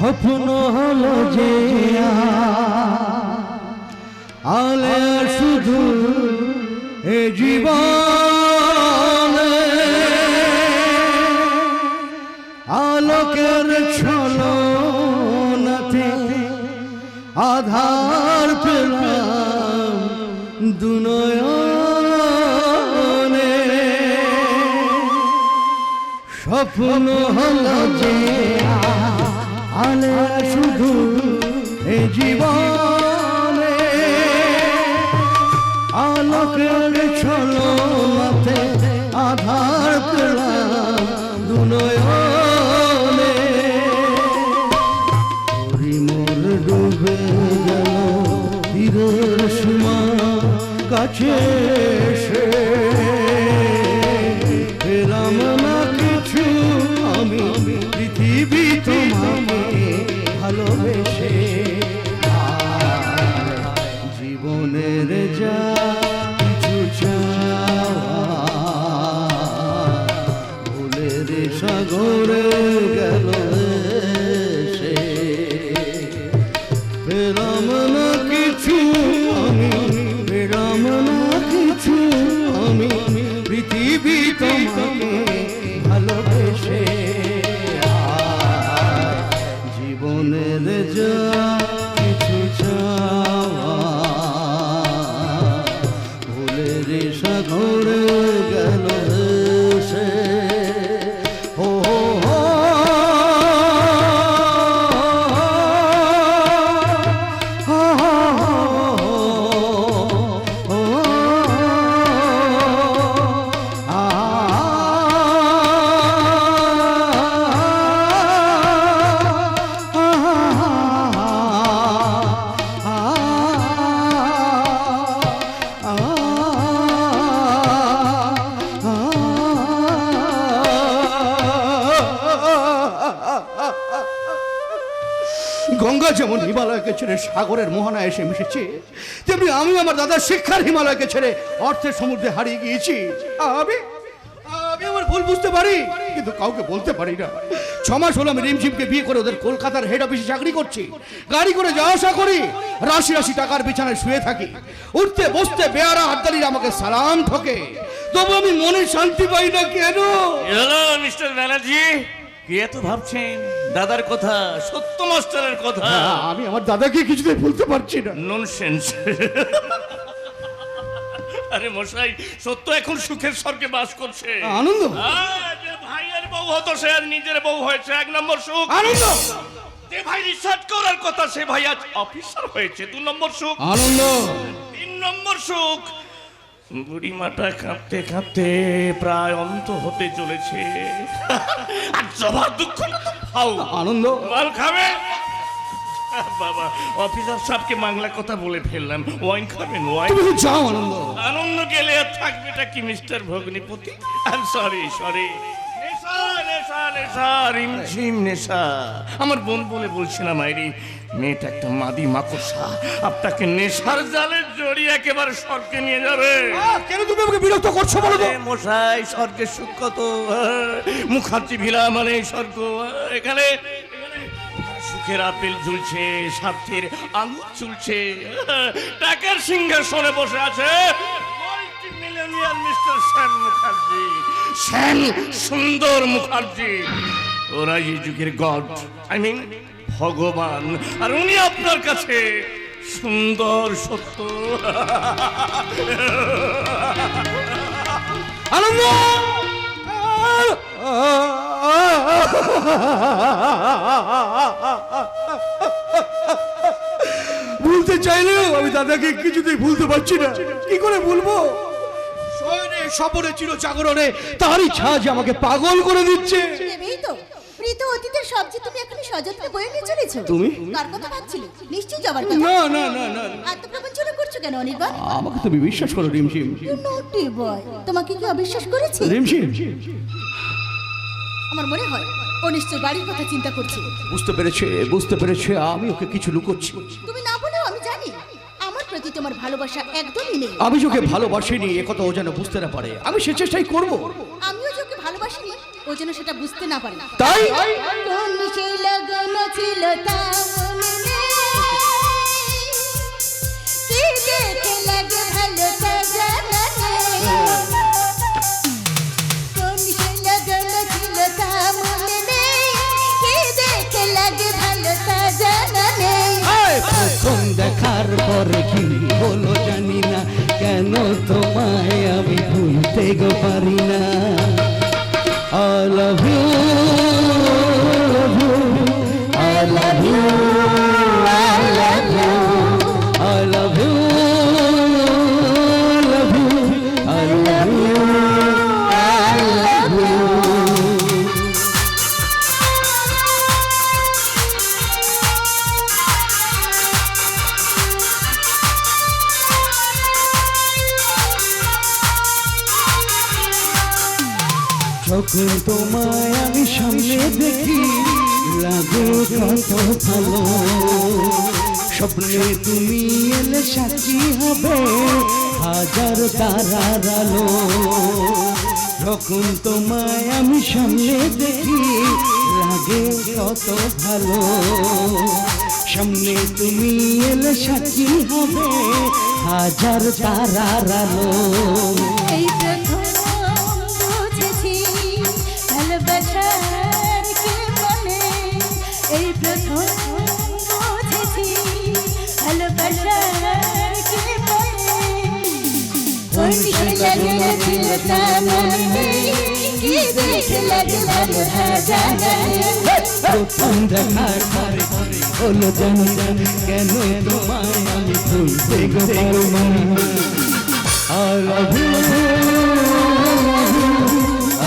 স্বপ্ন হলো যে আলে শুধু এ জীবনে আলোকের ছলনাতে আধার পেলাম দুনয়নে স্বপ্ন হলো যে আলে শুধু এ জীবনে আলোকের ছলনাতে আধার পেলাম দুনয়নে মোর ডুবে গেল তীরের সীমা কাছে এসে পেলাম না কিছু আমি পৃথিবী তোমাকে ভালোবেসে জীবনের যা কিছু ভুলের সাগরে গেল সে পেলাম না কিছু আমি পেলাম না কিছু আমি পৃথিবী তোমাকে ভালোবেসে জীবনের যা কিছু ভুলের সাগরে গেল সে গঙ্গা যেমন হিমালয়কে ছেড়ে সাগরের মোহনায় এসে মিশেছে, তেমনি আমি আমার দাদার শিক্ষার হিমালয়কে ছেড়ে অর্থের সমুদ্রে হারিয়ে গিয়েছি। আমি আমার ভুল বুঝতে পারি, কিন্তু কাউকে বলতে পারি না। 6 মাস হলো আমি রিমঝিমকে বিয়ে করে ওদের কলকাতার হেড অফিসে চাকরি করছি। গাড়ি করে যাওয়া আসা করি, রাশি রাশি টাকার বিছানায় শুয়ে থাকি। উঠতে বসতে বেয়ারা হাততালিরা আমাকে সালাম ঠোকে, তবু আমি মনে শান্তি পাই না কেন? হ্যালো মিস্টার ব্যানার্জি, কি এত ভাবছেন দাদার কথা, সত্য মাস্টারের কথা? আমি আমার দাদাকে কিছুতেই ভুলতে পারছি না। ননসেন্স। আরে মশাই, সত্য এখন সুখের স্বর্গে বাস করছে। আনন্দ? যে ভাইয়ের বউ হতো সে আজ নিজের বউ হয়েছে, 1 নম্বর সুখ। আনন্দ? যে ভাই রিসার্চ করার কথা সে ভাই আজ অফিসার হয়েছে, 2 নম্বর সুখ। আনন্দ? 3 নম্বর সুখ, বুড়িমাটা কাঁপতে কাঁপতে প্রায় অন্ত হতে চলেছে। আর জবার দুঃখ খাও। আনন্দ? মাল খাবে? বাবা, অফিসার সাহেবকে বাংলা কথা বলে ফেললাম। ওয়াইন খাবেন? ওয়াইন? তুমি যাও আনন্দ। আনন্দ গেলে আর থাকবেটা কি মিস্টার ভগ্নিপতি? সরি সরি, নেশা নেশা নেশা, রিমঝিম নেশা। আমার বোন বলে বলছি না মাইরি, মেয়েটা একটা মাদি মাকড়সা, আপনাকে নেশার জালে জড়িয়ে একেবারে স্বর্গে নিয়ে যাবে। কেন তুমি আমাকে বিরক্ত করছো বলো তো? মশাই, স্বর্গের সুখ কত! মুখার্জি ভিলা মানে স্বর্গ। এখানে সুখের আপেল ঝুলছে, স্বার্থের আঙুর চুলছে, টাকার সিংহাসনে বসে আছে মাল্টিমিলিয়নিয়ার মিস্টার শ্যাম মুখার্জি, শ্যাম সুন্দর মুখার্জি। ওরা এই যুগের গড, আই মিন ভগবান, আর উনি আপনার কাছে সুন্দর সত্য। আনন্দ? ভুলতে চাইলেও আমি দাদাকে কিছুতেই ভুলতে পারছি না। কি করে ভুলবো? শয়নে স্বপনে চির জাগরণে তারই ছায়া যে আমাকে পাগল করে দিচ্ছে। দেবেই তো মৃত অতীতের সবজি তুমি এখন সযত্নে বয়ে নিয়ে চলেছো। তুমি কার কথা ভাবছিলে? নিশ্চয়ই যাবার কথা। না না না না, আত্মপ্রবঞ্চনা করছো কেন অনির্বাণ? আমাকে তুমি বিশ্বাস করো রিমঝিম। নটি বয়, তোমাকে কি অবিশ্বাস করেছি? রিমঝিম, আমার মনে হয় ও নিশ্চয়ই বাড়ির কথা চিন্তা করছে। বুঝতে পেরেছে আমি ওকে কিছু লুকোচ্ছি। তুমি না বলেও আমি জানি আমার প্রতি তোমার ভালোবাসা একদমই নেই। আমি ওকে ভালোবাসিনি একথা ও যেন বুঝতে না পারে। আমি সে চেষ্টাই করব। আমিও ওকে ভালোবাসিনি ও যেন সেটা বুঝতে না পারে। তাই কোন সেই লাগানো ছিল তা মনে নেই, কি দেখে লাগে ভালো তা জানা নেই। কোন সে লগন ছিল তা মনে নেই, কি দেখে লাগে ভালো তা জানা নেই। প্রথম দেখার পরে কি হলো জানি না, কেন তোমায় আমি ভুলতে গো পারি না। I love you, I love you, I love you, I love you, I love you, I love you, I love you, I love you. যখন তোমায় আমি সামনে দেখি লাগে কত ভালো, স্বপ্নে তুমি এলে সাক্ষী হবে হাজার তারার আলো। যখন তোমায় আমি সামনে দেখি লাগে কত ভালো, সামনে তুমি এলে সাক্ষী হবে হাজার তারার আলো। এই প্রথম বুঝেছি ভালোবাসার কি মানে, এই প্রথম বুঝেছি ভালোবাসার কি মানে। কোন সে লগন ছিল তা মনে নেই, কি দেখে লাগে ভালো তা জানা নেই। প্রথম দেখার পরে হলো জানি না, কেন তোমায় আমি ভুলতে গো পারি না। I love you,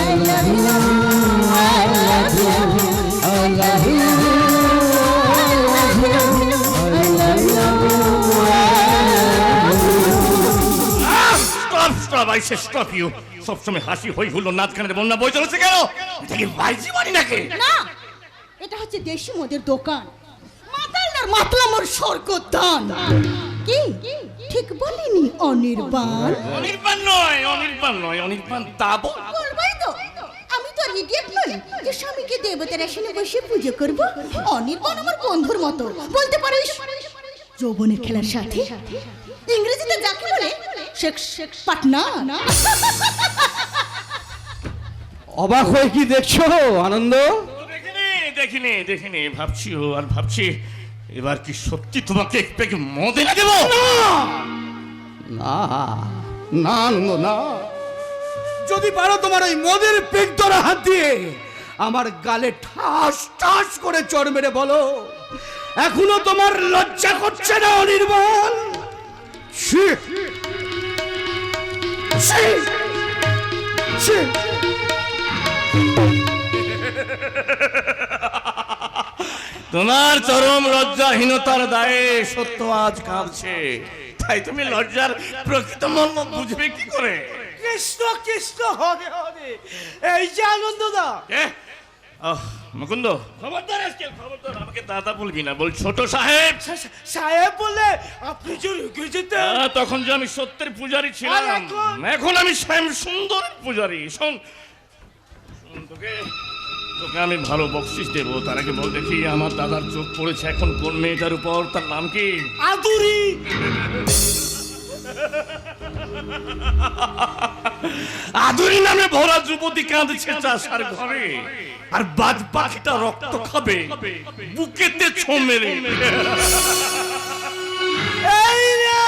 I love you, I love you, I love you, I love you, I love you, stop stop, I say stop you. সবসময় হাসি হই হুল্লো নাচ গানের বন্যা বই চলেছে কেন? এটা কি বাইজি বাড়ি নাকি? না, এটা হচ্ছে দেশি মদের দোকান। মাতালদার মাতলামোর স্বর্গদান। কি ঠিক বলিনি অনির্বাণ? অনির্বাণ নয়, অনির্বাণ নয়, অনির্বাণ দাবো। বলবাই তো, আমি তো ইডিয়েট নই যে স্বামীকে দেবতার আসনে বসে পুজো করব। অনির্বাণ আমার বন্ধুর মতো, বলতে পারিস যৌবনের খেলার সাথে। ইংরেজিতে যাকে বলে শেক্স পাটনা। অবাক হয়ে কি দেখছো আনন্দ? দেখিনি দেখিনি দেখিনি, ভাবছিও আর ভাবছি এবার কি সত্যি তোমাকে এক পেগ মদ এনে দেবো? না না আনন্দ না, যদি পারো তোমার ওই মদের পেট ধরা হাত দিয়ে আমার গালে ঠাস ঠাস করে চড় মেরে বলো, এখনো তোমার লজ্জা করছে না অনির্বাণ? ছি! ছি! ছি! তোমার চরম লজ্জাহীনতার দায়ে সত্য আজ কাঁদছে, তাই তুমি লজ্জার প্রকৃত মর্ম বুঝবে কি করে? কৃষ্ণ কৃষ্ণ হরে হরে, এই যে আনন্দদা। মুকুন্দ, খবরদার আজকে খবরদার, আমাকে দাদা বলবি না, বল ছোট সাহেব। সাহেব বলে আপনি যে রুকে যেতেন। তখন যে আমি সত্যের পূজারি ছিলাম, আর এখন আমি শ্যাম সুন্দরের পূজারি। শোন, তোকে তোকে আমি ভালো বকশিস দেবো, তার আগে বল দেখি আমার দাদার চোখ পড়েছে এখন কোন মেয়েটার উপর, তার নাম কি? আদুরি। আদুরি নামে ভরা যুবতী কাঁদছে চাষার ঘরে, আর বাদ পাখিটা রক্ত খাবে বুকেতে ছো মেরে। এই রে!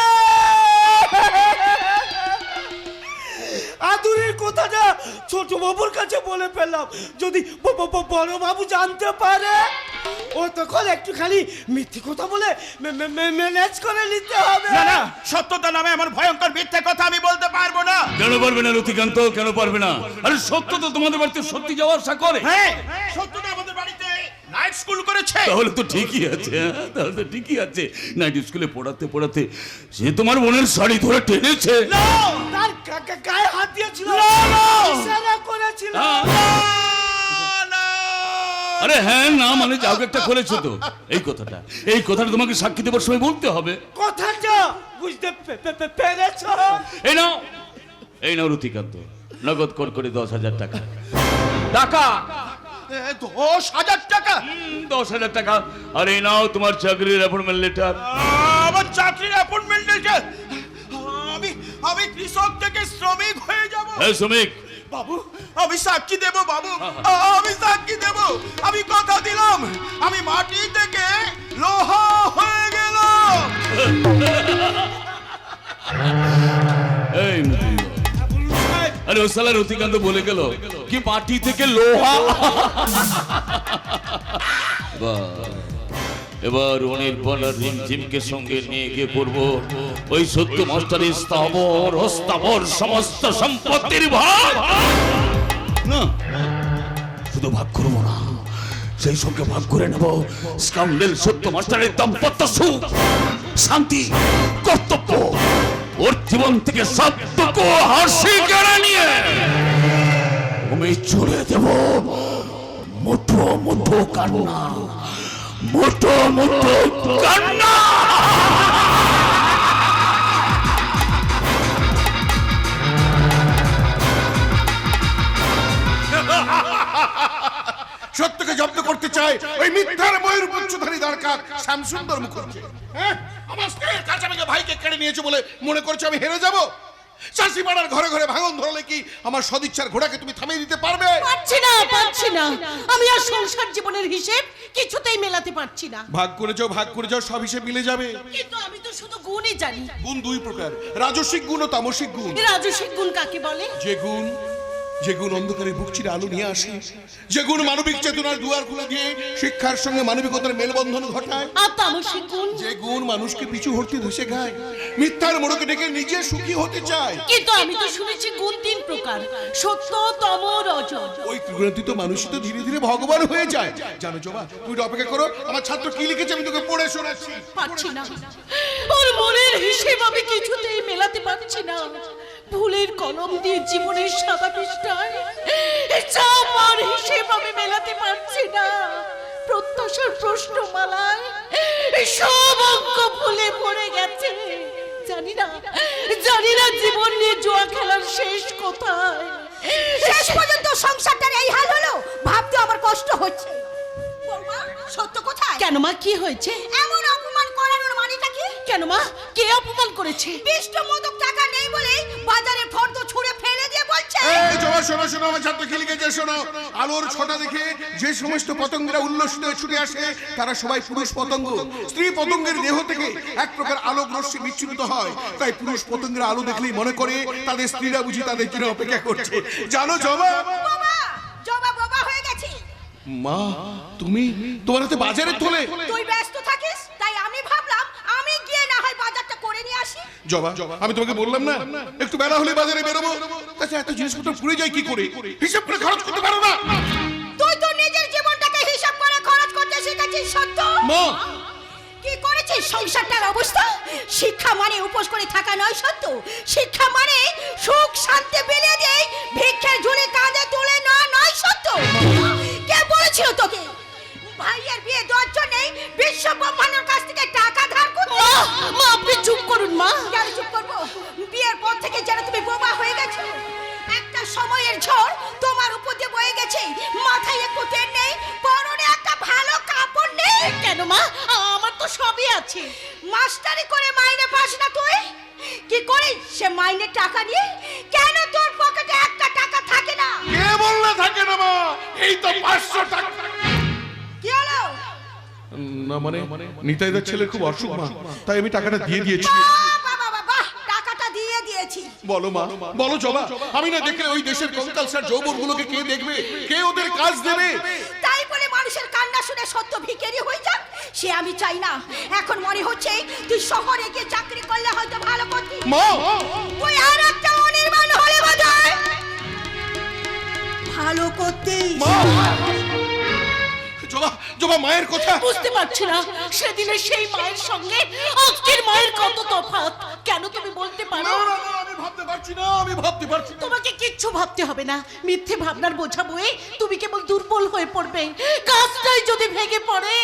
আদুরির কথাটা ছোট বাবুর কাছে বলে ফেললাম, যদি বড় বাবু জানতে পারে ও তখন একটুখানি মিথ্যে কথা বলে ম্যানেজ করে নিতে হবে। না না, সত্যতা নামে আমার ভয়ঙ্কর মিথ্যে কথা আমি বলতে পারবো না। কেন পারবে না রতিকান্ত, কেন পারবে না? আরে সত্য তো তোমাদের বাড়িতে সত্যি যাওয়ার আশা করে। হ্যাঁ, সত্যটা আমাদের বাড়িতে নাইট স্কুল করেছে। তাহলে তো ঠিকই আছে, তাহলে তো ঠিকই আছে। নাইট স্কুলে পড়াতে পড়াতে সে তোমার বোনের শাড়ি ধরে টেনেছে। তার গায়ে হাত দিয়েছিল, ইশারা করেছিল। আরে হ্যাঁ না মানে যাও একটা করেছো তো, এই কথাটা তোমাকে সাক্ষী দেবার সময় বলতে হবে। কথাটা বুঝতে পেরেছ? এই নাও রতিকান্ত, নগদ করে 10,000 টাকা। টাকা 10,000 টাকা? 10,000 টাকা। আর এই নাও তোমার চাকরির অ্যাপয়েন্টমেন্ট লেটার। আমার চাকরির অ্যাপয়েন্টমেন্ট লেটার? আমি কৃষক থেকে শ্রমিক হয়ে যাব? এই শ্রমিক, বাবু আমি সাক্ষী দেব বাবু, আমি সাক্ষী দেব। আমি কথা দিলাম আমি মাটি থেকে লোহা হয়ে গেলাম। এই আরে ও সালা রতিকান্ত বলে গেল কি মাটি থেকে লোহা। এবার অনির্বাণ আর রিমঝিমকে সঙ্গে নিয়ে গিয়ে করবো ওই সত্য মাস্টারের স্থাবর অস্থাবর সমস্ত সম্পত্তির ভাগ। না শুধু ভাগ করবো না, সেই সঙ্গে ভাগ করে নেব স্কাউন্ডেল সত্য মাস্টারের দাম্পত্য সুখ, শান্তি, কর্তব্য, ওর জীবন থেকে সবটুকু হাসি কেড়ে নিয়ে আমি চলে দেব মুঠো মুঠো কান্না, মুঠো মুঠো কান্না। সত্যকে জব্দ করতে চায় ওই মিথ্যার ময়ূর পুচ্ছধারী দরকার শ্যামসুন্দর মুখার্জি। হ্যাঁ, আমার স্ত্রীর কাছে আমাকে ভাইকে কেড়ে নিয়েছে বলে মনে করছো আমি হেরে যাব? চাষি পাড়ার ঘরে ঘরে ভাঙন ধরলে কি আমার সদিচ্ছার ঘোড়াকে তুমি থামিয়ে দিতে পারবে? পারছি না। আমি আর সংসার জীবনের হিসেব কিছুতেই মেলাতে পারছি না। ভাগ করে যাও সব হিসেব মিলে যাবে। কিন্তু আমি তো শুধু গুণই জানি। গুণ দুই প্রকার, রাজসিক গুণ ও তামসিক গুণ। রাজসিক গুণ কাকে বলে? যে গুণ অন্ধকারে বুক চিরে আলো নিয়ে আসে, যে গুণ মানবিক চেতনার দুয়ার খুলে দিয়ে শিক্ষার সঙ্গে মানবিকতার মেলবন্ধন ঘটায়। আর তামসিক গুণ? যে গুণ মানুষকে পিছু হটতে ধসে খায়, মিথ্যার মোড়কে ডেকে নিজে সুখী হতে চায়। কিন্তু আমি তো শুনেছি গুণ 3 প্রকার, সত্য, তম, রজ। ওই ত্রিগুণাতীত মানুষই তো ধীরে ধীরে ভগবান হয়ে যায়। জানো জবা, তুমি অপেক্ষা করো, আমার ছাত্র কি লিখেছে আমি তোকে পড়ে শোনাচ্ছি। পারছি না, ওর মনের হিসেব আমি কিছুতেই মেলাতে পারছি না। ভুলের কলম দিয়ে জীবনের সাদা পৃষ্ঠায় চাপার হিসেব আমি মেলাতে পারছি না। প্রত্যাশার প্রশ্নমালায় সব অঙ্ক ভুলে পড়ে গেছে। জানি না জীবন নিয়ে জুয়া খেলার শেষ কোথায়। শেষ পর্যন্ত সংসারটার এই হাল হলো, ভাবতে আমার কষ্ট হচ্ছে। সত্য কোথায়? কেন মা, কি হয়েছে? এমন অপমান করানোর মানেটা কি? কেন মা, কে অপমান করেছে? বিষ্ণু মোদক টাকা নেই বলে বাজারে ফর্দ ছুঁড়ে ফেলে দিয়ে বলছে। এই জবা শোনো, আমার ছাত্র কি লিখেছে শোনো। আলোর ছটা দেখে যে সমস্ত পতঙ্গরা উল্লসিত হয়ে ছুটে আসে তারা সবাই পুরুষ পতঙ্গ। স্ত্রী পতঙ্গের দেহ থেকে এক প্রকার আলোক রশ্মি বিচ্ছুরিত হয়, তাই পুরুষ পতঙ্গরা আলো দেখলেই মনে করে তাদের স্ত্রীরা বুঝি তাদের জন্য অপেক্ষা করছে। জানো জবা, বাবা হয়ে গেছি। মা তুমি তোমার হাতে বাজারে তোলে। তুই ব্যস্ত থাকিস তাই আমি ভাবলাম আমি গিয়ে না হয় বাজারটা করে নিয়ে আসি। জবা, আমি তোমাকে বললাম না একটু বেলা হলে বাজারে বেরোবো। আচ্ছা, এত জিনিসপত্র পুড়ে যায় কি করে? হিসাব করে খরচ করতে পারো না? তুই তো নিজের জীবনটাকে হিসাব করে খরচ করতে শিখেছিস। সত্য মা, কি করেছিস সংসারটার অবস্থা? শিক্ষা মানে উপোস করে থাকা নয় সত্য। শিক্ষা মানে সুখ শান্তি বিলিয়ে দিয়ে ভিক্ষার ঝুলি কাঁধে তুলে না নয় সত্য। কে বলেছিল তোকে ভাইয়ের বিয়ে দেওয়ার জন্য বিশ্ব ব্রহ্মাণ্ডের কাছ থেকে টাকা ধার করতে? মা আপনি চুপ করুন মা। কেন চুপ করবো? বিয়ের পর থেকে যেন তুমি বোবা হয়ে গেছো। একটা সময়ের ঝড় তোমার উপর দিয়ে বয়ে গেছে, মাথায় একটু তেল নেই, পরনে একটা ভালো কাপড় নেই। কেন মা, আমার তো সবই আছে। মাস্টারি করে মাইনে পাস না তুই? কি করে সে মাইনে টাকা নিয়ে কেন তোর পকেটে একটা টাকা থাকে না? কে বললে থাকে না মা? এই তো 500 টাকা। কি হলো? না মানে নিতাইদার ছেলে খুব অসুখ মা, তাই আমি টাকাটা দিয়ে দিয়েছি। বাবা টাকাটা দিয়ে দিয়েছি। বলো মা, বলো জবা, আমি না দেখলে ওই দেশের কঙ্কালসার যৌবনগুলোকে কে দেখবে? কে ওদের কাজ দেবে? তাই বলে মানুষের কান্না শুনে সত্য ভিখারি হয়ে যাক সে আমি চাই না। এখন মনে হচ্ছে তুই শহরে গিয়ে চাকরি করলে হয়তো ভালো করতিস। মা, তুই আর একটা অনির্বাণ হলে বোধহয় ভালো করতিস। মা, জবা মায়ের কথা বুঝতে পারছি না সেদিনের সেই মায়ের সঙ্গে আজকের মায়ের কত তফাৎ। কেন তুমি বলতে পারো? আমি ভাবতে পারছি না। তোমাকে কিচ্ছু ভাবতে হবে না। মিথ্যে ভাবনার বোঝা বয়ে তুমি কেবল দুর্বল হয়ে পড়বে। গাছটাই যদি ভেঙে পড়ে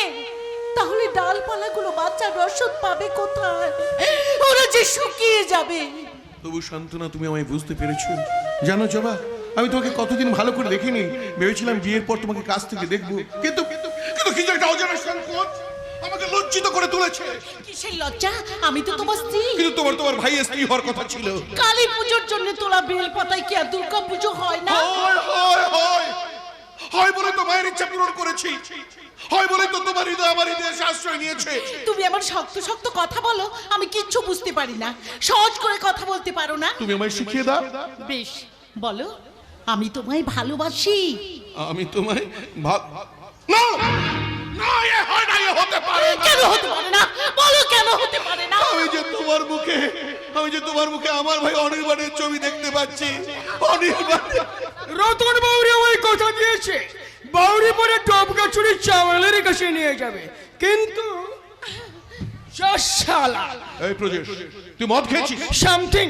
তাহলে ডালপালাগুলো বাচ্চার রসদ পাবে কোথায়? ওরা যে শুকিয়ে যাবে। তবু সান্ত্বনা, তুমি আমায় বুঝতে পেরেছো। জানো জবা, আমি তোমাকে কতদিন ভালো করে দেখিনি, ভেবেছিলাম বিয়ের পর তোমাকে কাছ থেকে দেখবো, কিন্তু কিন্তু কিন্তু কিছু একটা অজানা সংকোচ আমাকে লজ্জিত করে তুলেছে। কিসের লজ্জা? আমি তো তোমার স্ত্রী। কিন্তু তোমার ভাই স্ত্রী হওয়ার কথা ছিল। কালী পুজোর জন্য তোলা বেল পাতায় কি আর দুর্গা পুজো হয় না? হয় বলে তো মায়ের ইচ্ছা পূরণ করেছি, হয় বলে তো তোমার হৃদয় আমার হৃদয়ে আশ্রয় নিয়েছে। তুমি আমার শক্ত শক্ত কথা বলো, আমি কিচ্ছু বুঝতে পারি না। সহজ করে কথা বলতে পারো না? তুমি আমায় শিখিয়ে দাও। বেশ, বলো। আমি তোমায় ভালোবাসি। আমি তোমায় না না, এ হয় না, এ হতে পারে না। কেন হতে পারে না? বলো কেন হতে পারে না? আমি যে তোমার মুখে আমার ভাই অনির্বাণের ছবি দেখতে পাচ্ছি। অনির্বাণ রতন বাউরি আমায় কথা দিয়েছে, বাউরি পরে টপকা চুরি চাওয়ালের কাছে নিয়ে যাবে, কিন্তু শালা এই প্রজেশ, তুই মদ খেয়েছিস? সামথিং।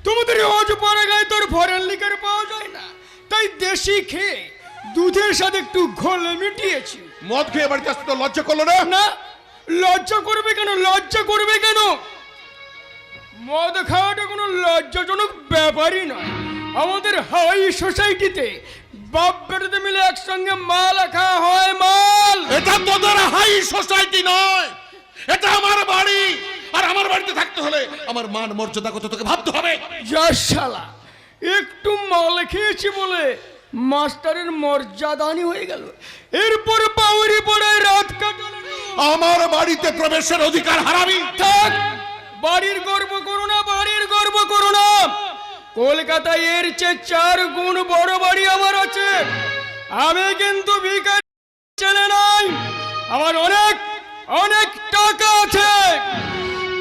তোমাদের রোজ পরে গায়ে তোর ফরেন লিকার পাওয়া যায় না, তাই দেশি খেয়ে দুধের সাথে একটু ঘোল মিটিয়েছি। মদ খেয়ে বাড়িতে আসতে তো লজ্জা করলো না? না, লজ্জা করবে কেন? লজ্জা করবে কেন? মদ খাওয়াটা কোনো লজ্জাজনক ব্যাপারই নয়। আমাদের হাই সোসাইটিতে বাপ বেটাতে মিলে একসঙ্গে মাল খাওয়া হয়। মাল এটা তোদের হাই সোসাইটি নয়, এটা আমার বাড়ি। আর আমার বাড়িতে থাকতে হলে আমার মান মর্যাদা কত তোকে ভাবতে হবে। যা শালা, একটু মাল খেয়েছি বলে মাস্টারের মর্যাদানি হয়ে গেল। এরপর পাউরি পড়ে রাত কাটানো। আমার বাড়িতে প্রবেশের অধিকার হারাবি। থাক, বাড়ির গর্ব করো না, বাড়ির গর্ব করো না। কলকাতায় এর চেয়ে 4 গুণ বড় বাড়ি আমার আছে। আমি কিন্তু ভিখারি ছেলে নই, আমার অনেক অনেক টাকা আছে।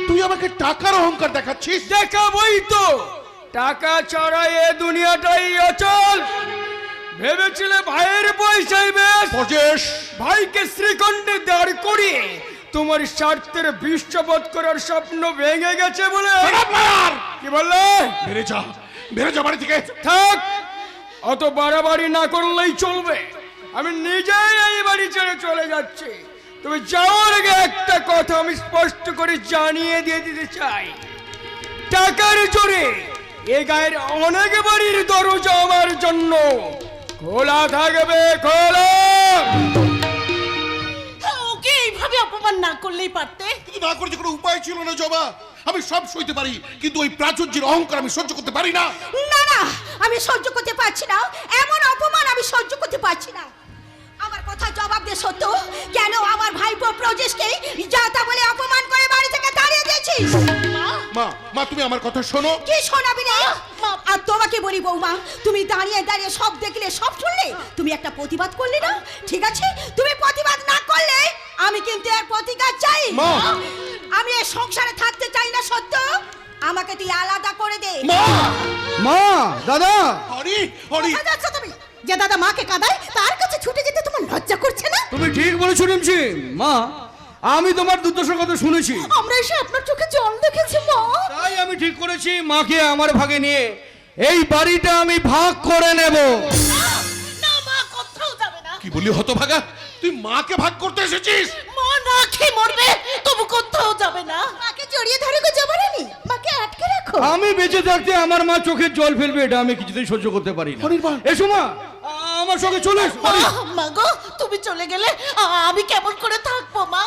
তুই আমাকে টাকার অহংকার দেখাচ্ছিস? দেখাবই তো, টাকা ছাড়া এ দুনিয়াটাই অচল। ভেবেছিলে ভাইয়ের পয়সাই বেশ? প্রজেশ, ভাইকে শ্রীখণ্ডে দাঁড় করিয়ে তোমার স্বার্থের বিশ্ববোধ করার স্বপ্ন ভেঙে গেছে বলে। কি বললে? বেড়ে যা বাড়ি থেকে। থাক, অত বাড়াবাড়ি না করলেই চলবে। আমি নিজেই এই বাড়ি ছেড়ে চলে যাচ্ছি। তুমি যাওয়ার আগে একটা কথা আমি স্পষ্ট করে জানিয়ে দিয়ে দিতে চাই। টাকার জোরে এ গায়ের অনেক বাড়ির দরজা আমার জন্য খোলা থাকবে, খোলা। ওকে এইভাবে অপমান না করলেই পারতে। কিন্তু না করে যে কোনো উপায় ছিল না জবা। আমি সব সইতে পারি, কিন্তু ওই প্রাচুর্যের অহংকার আমি সহ্য করতে পারি না। না না, আমি সহ্য করতে পারছি না। এমন অপমান আমি সহ্য করতে পারছি না। আমার কথা জবাব দে সত্য, কেন আমার ভাইপো প্রজেশকে যা তা বলে অপমান করে বাড়ি থেকে তাড়িয়ে দিয়েছিস? মা তুমি আমার কথা শোনো। কি শোনাবি রে? আর তোমাকে বলি বৌমা, তুমি দাঁড়িয়ে দাঁড়িয়ে সব দেখলে, সব শুনলে, তুমি একটা প্রতিবাদ করলে না? ঠিক আছে, তুমি প্রতিবাদ না করলে আমি কিন্তু এর প্রতিকার চাই। আমি এই সংসারে থাকতে চাই না সত্য। আমাকে তুই আলাদা করে দে। মা, দাদা, কোথায় যাচ্ছ তুমি? যে দাদা মাকে কাঁদায় তার কাছে ছুটে যেতে তোমার লজ্জা করছে না? তুমি ঠিক বলেছো রিমঝিম। মা, আমি তোমার দুর্দশার কথা শুনেছি, আমরা এসে আপনার চোখে জল দেখেছি মা। তাই আমি ঠিক করেছি মাকে আমার ভাগে নিয়ে এই বাড়িটা আমি ভাগ করে নেব। না, মা কোথাও যাবে না। কি বলি হতভাগা, তুই মাকে ভাগ করতে এসেছিস? মা না খেয়ে মরবে, তবু কোথাও যাবে না। মাকে জড়িয়ে ধরে গো জবরানি, মাকে আটকে রাখো। আমি বেঁচে থাকতে আমার মা চোখের জল ফেলবে, এটা আমি কিছুতেই সহ্য করতে পারি না। এসো মা, আমার সঙ্গে চলে এসো। মা গো, তুমি চলে গেলে আমি কেমন করে থাকবো মা?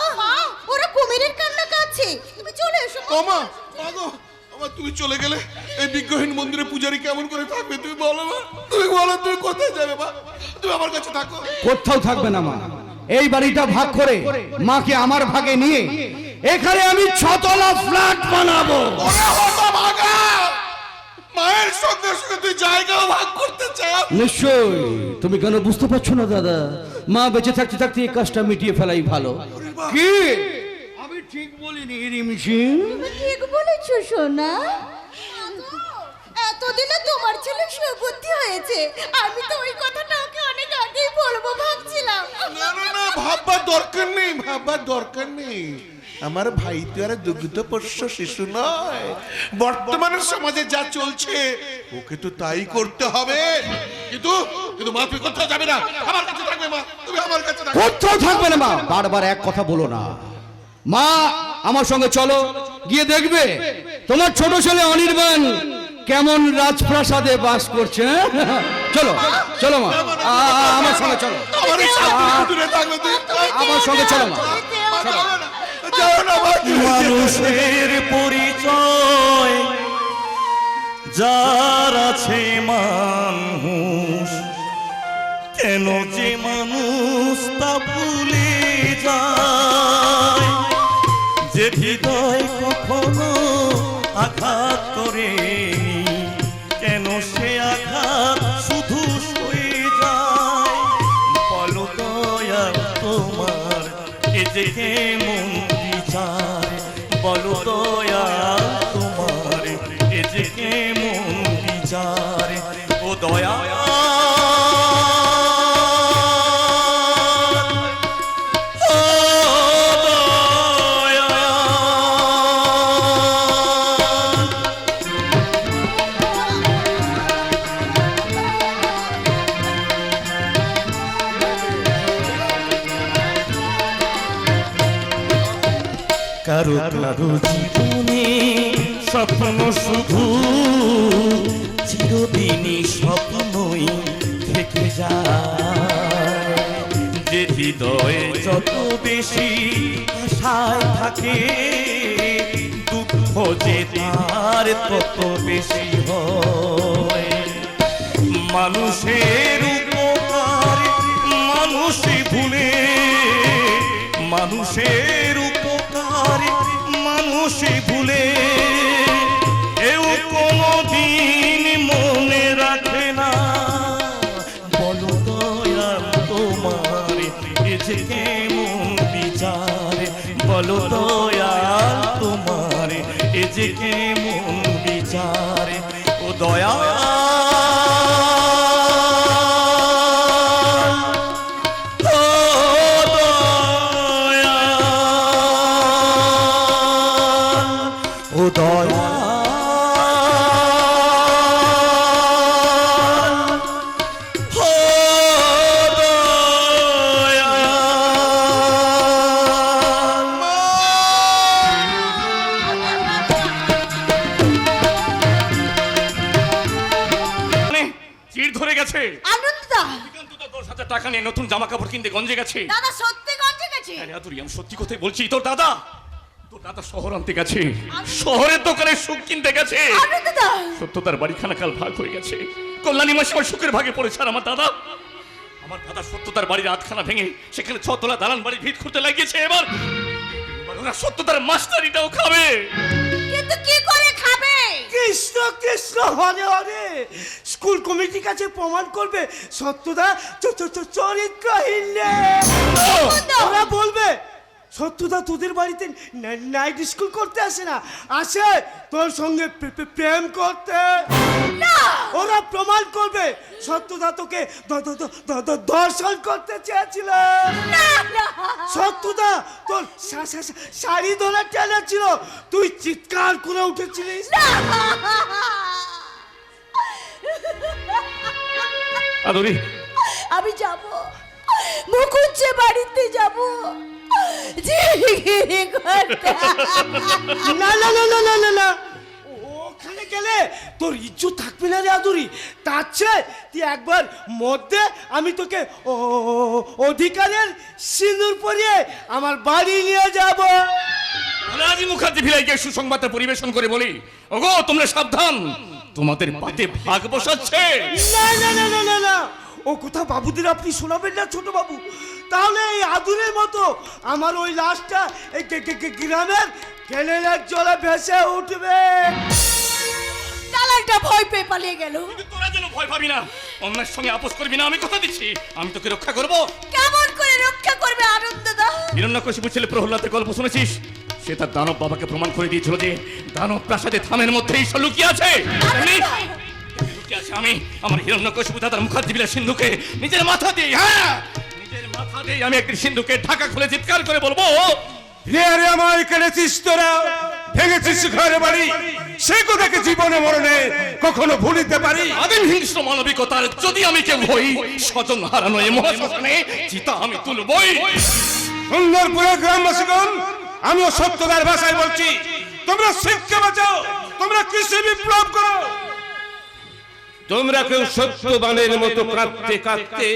ওরা কুমিরের কান্না কাঁদছে, তুমি চলে এসো। মা গো, আমার তুমি চলে গেলে এই বিজ্ঞহীন মন্দিরে পূজারি কেমন করে থাকবে? তুমি বলো মা, তুমি বলো, তুমি কোথায় যাবে মা? তুমি আমার কাছে থাকো। কোথাও থাকবে না মা। এই বাড়িটা ভাগ করে মাকে আমার ভাগে নিয়ে এখানে আমি 6 তলা ফ্ল্যাট বানাবো। ওরে হতভাগা, মায়ের সঙ্গে সঙ্গে তুই জায়গাও ভাগ করতে চাও? নিশ্চয়ই। তুমি কেন বুঝতে পারছো না দাদা? মা বেঁচে থাকতে থাকতে এই কাজটা মিটিয়ে ফেলাই ভালো। কি আমি ঠিক বলিনি রিমঝিম? তুমি ঠিক বলেছো সোনা। এতদিনে তোমার ছেলে সুবুদ্ধি হয়েছে। আমি তো ওই কথাটা ওকে অনেক আগেই বলবো ভাবছিলাম। না, ভাববার দরকার নেই। আমার ভাই তো আর দুগ্ধ পোষ্য শিশু নয়। বর্তমানের সমাজে যা চলছে ওকে তো তাই করতে হবে। কিন্তু মা তুই কোথাও যাবে না, আমার কাছে থাকবে মা। তুমি আমার কাছে থাকবে। কোথাও থাকবে না মা। বারবার এক কথা বলো না মা। আমার সঙ্গে চলো, গিয়ে দেখবে তোমার ছোট ছেলে অনির্বাণ কেমন রাজপ্রাসাদে বাস করছে, হ্যাঁ? চলো চলো মা, আমার সঙ্গে চলো, আমার এই শান্তি দূরে থাকবে তুই। আমার সঙ্গে চলো মা। যাও না মা। মানুষের পরিচয় যার আছে মানুষ, কেন যে মানুষ তা ভুলে যায়, যে হৃদয় কখনো আঘাত করেনি, কেন সে আঘাত শুধু সয়ে যায়। বলো দয়া তোমার এ যে কেমন বিচার, বলো দয়া তোমার এ যে কেমন বিচার, ও দয়া কারো কারো জীবনে স্বপ্ন শুধু চিরদিনই স্বপ্নই থেকে যায়, যে হৃদয়ে যত বেশি আশায় থাকে, দুঃখ যে তার তত বেশি হয়। মানুষের উপকার মানুষই ভুলে, মানুষের উপকার মানুষই ভুলে, কেউ কোনদিন মনে রাখে না। বলো দয়া তোমার এ যে কেমন বিচার, বলো দয়া তোমার এ যে কেমন বিচার, ও দয়া আনন্দদা, টাকা নিয়ে নতুন জামা কাপড় কিনতে গঞ্জে গেছে। দাদা সত্যি গঞ্জে গেছে? আদুরি, আমি সত্যি কথাই বলছি, তোর দাদা শহর আনতে গেছে, শহরের দোকানে সুখ কিনতে গেছে। আনন্দদা, সত্যতার বাড়িখানা কাল ভাগ হয়ে গেছে, কল্যাণী মাসে আমার সুখের ভাগে পড়েছে। আর আমার দাদা সত্যতার বাড়ির আধখানা ভেঙে সেখানে 6 তলা দালান বাড়ি ভিত করতে লাগিয়েছে। এবার ওরা সত্যতার মাস্টারিটাও খাবে। কিন্তু কি করে খাবে? কৃষ্ণ কৃষ্ণ হরে হরে, স্কুল কমিটির কাছে প্রমাণ করবে সত্যদা চরিত্রহীন। ওরা বলবে সত্যদা তোদের বাড়িতে নাইট স্কুল করতে আসে না, আসে তোর সঙ্গে প্রেম করতে। ওরা প্রমাণ করবে সত্যদা তোকে দর্শন করতে চেয়েছিল। সত্যদা তোর শাড়ি ধরে টেনেছিল, তুই চিৎকার করে উঠেছিলিস। আদুরি, আমি যাব, মুকুজ্জে বাড়িতে যাব, না না না না না না না, ওখানে গেলে তোর ইজ্জত থাকবে না রে আদুরি। তার চেয়ে তুই একবার মধ্যে আমি তোকে অধিকারের সিঁদুর পরিয়ে আমার বাড়ি নিয়ে যাব। রাজি মুখার্জি ভিলাইকে সুসংবাদটা পরিবেশন করে বলি, ওগো তোমরা সাবধান, তোমাদের পাতে ভাগ বসাচ্ছে। না না না না না না, ও কথা বাবুদের আপনি শোনাবেন না ছোট বাবু, তাহলে এই আদুরের মতো আমার ওই লাশটা এই গ্রামের কেনেলের জলে ভেসে উঠবে। দালালটা ভয় পেয়ে পালিয়ে গেল। কিন্তু তোরা যেন ভয় পাবি না, অন্যের সঙ্গে আপোষ করবি না, আমি কথা দিচ্ছি, আমি তোকে রক্ষা করব। কেমন করে রক্ষা করবে আনন্দদা? হিরণ্যকশিপু ছেলে প্রহ্লাদের গল্প শুনেছিস? সে তার দানব বাবাকে প্রমাণ করে দিয়েছিল যে দানব প্রাসাদে থামের মধ্যে ঈশ্বর লুকিয়ে আছে। আমি আমার হিরণ্যকশিপু দাদার মুখার্জি বিলাস সিন্ধুকে নিজের মাথা দিয়ে, নিজের মাথা দিয়ে আমি একটি সিন্ধুকে ঢাকা খুলে চিৎকার করে বলবো, রে আমায় কেড়েছিস তোরা, ভেঙেছিস ঘরে বাড়ি, সে কথাকে জীবনে মরণে কখনো ভুলিতে পারি? আদিম হিংস্র মানবিকতার যদি আমি কেউ হই, স্বজন হারানো এই মহাশ্মশানে চিতা আমি তুলবই। সুন্দরপুরে গ্রামবাসীগণ, আমিও সত্যতার ভাষায় বলছি, তোমরা শিক্ষা বাঁচাও, তোমরা কৃষি বিপ্লব করো, তোমরা কেউ সত্যবানের মতো কাঁদতে কাঁদতে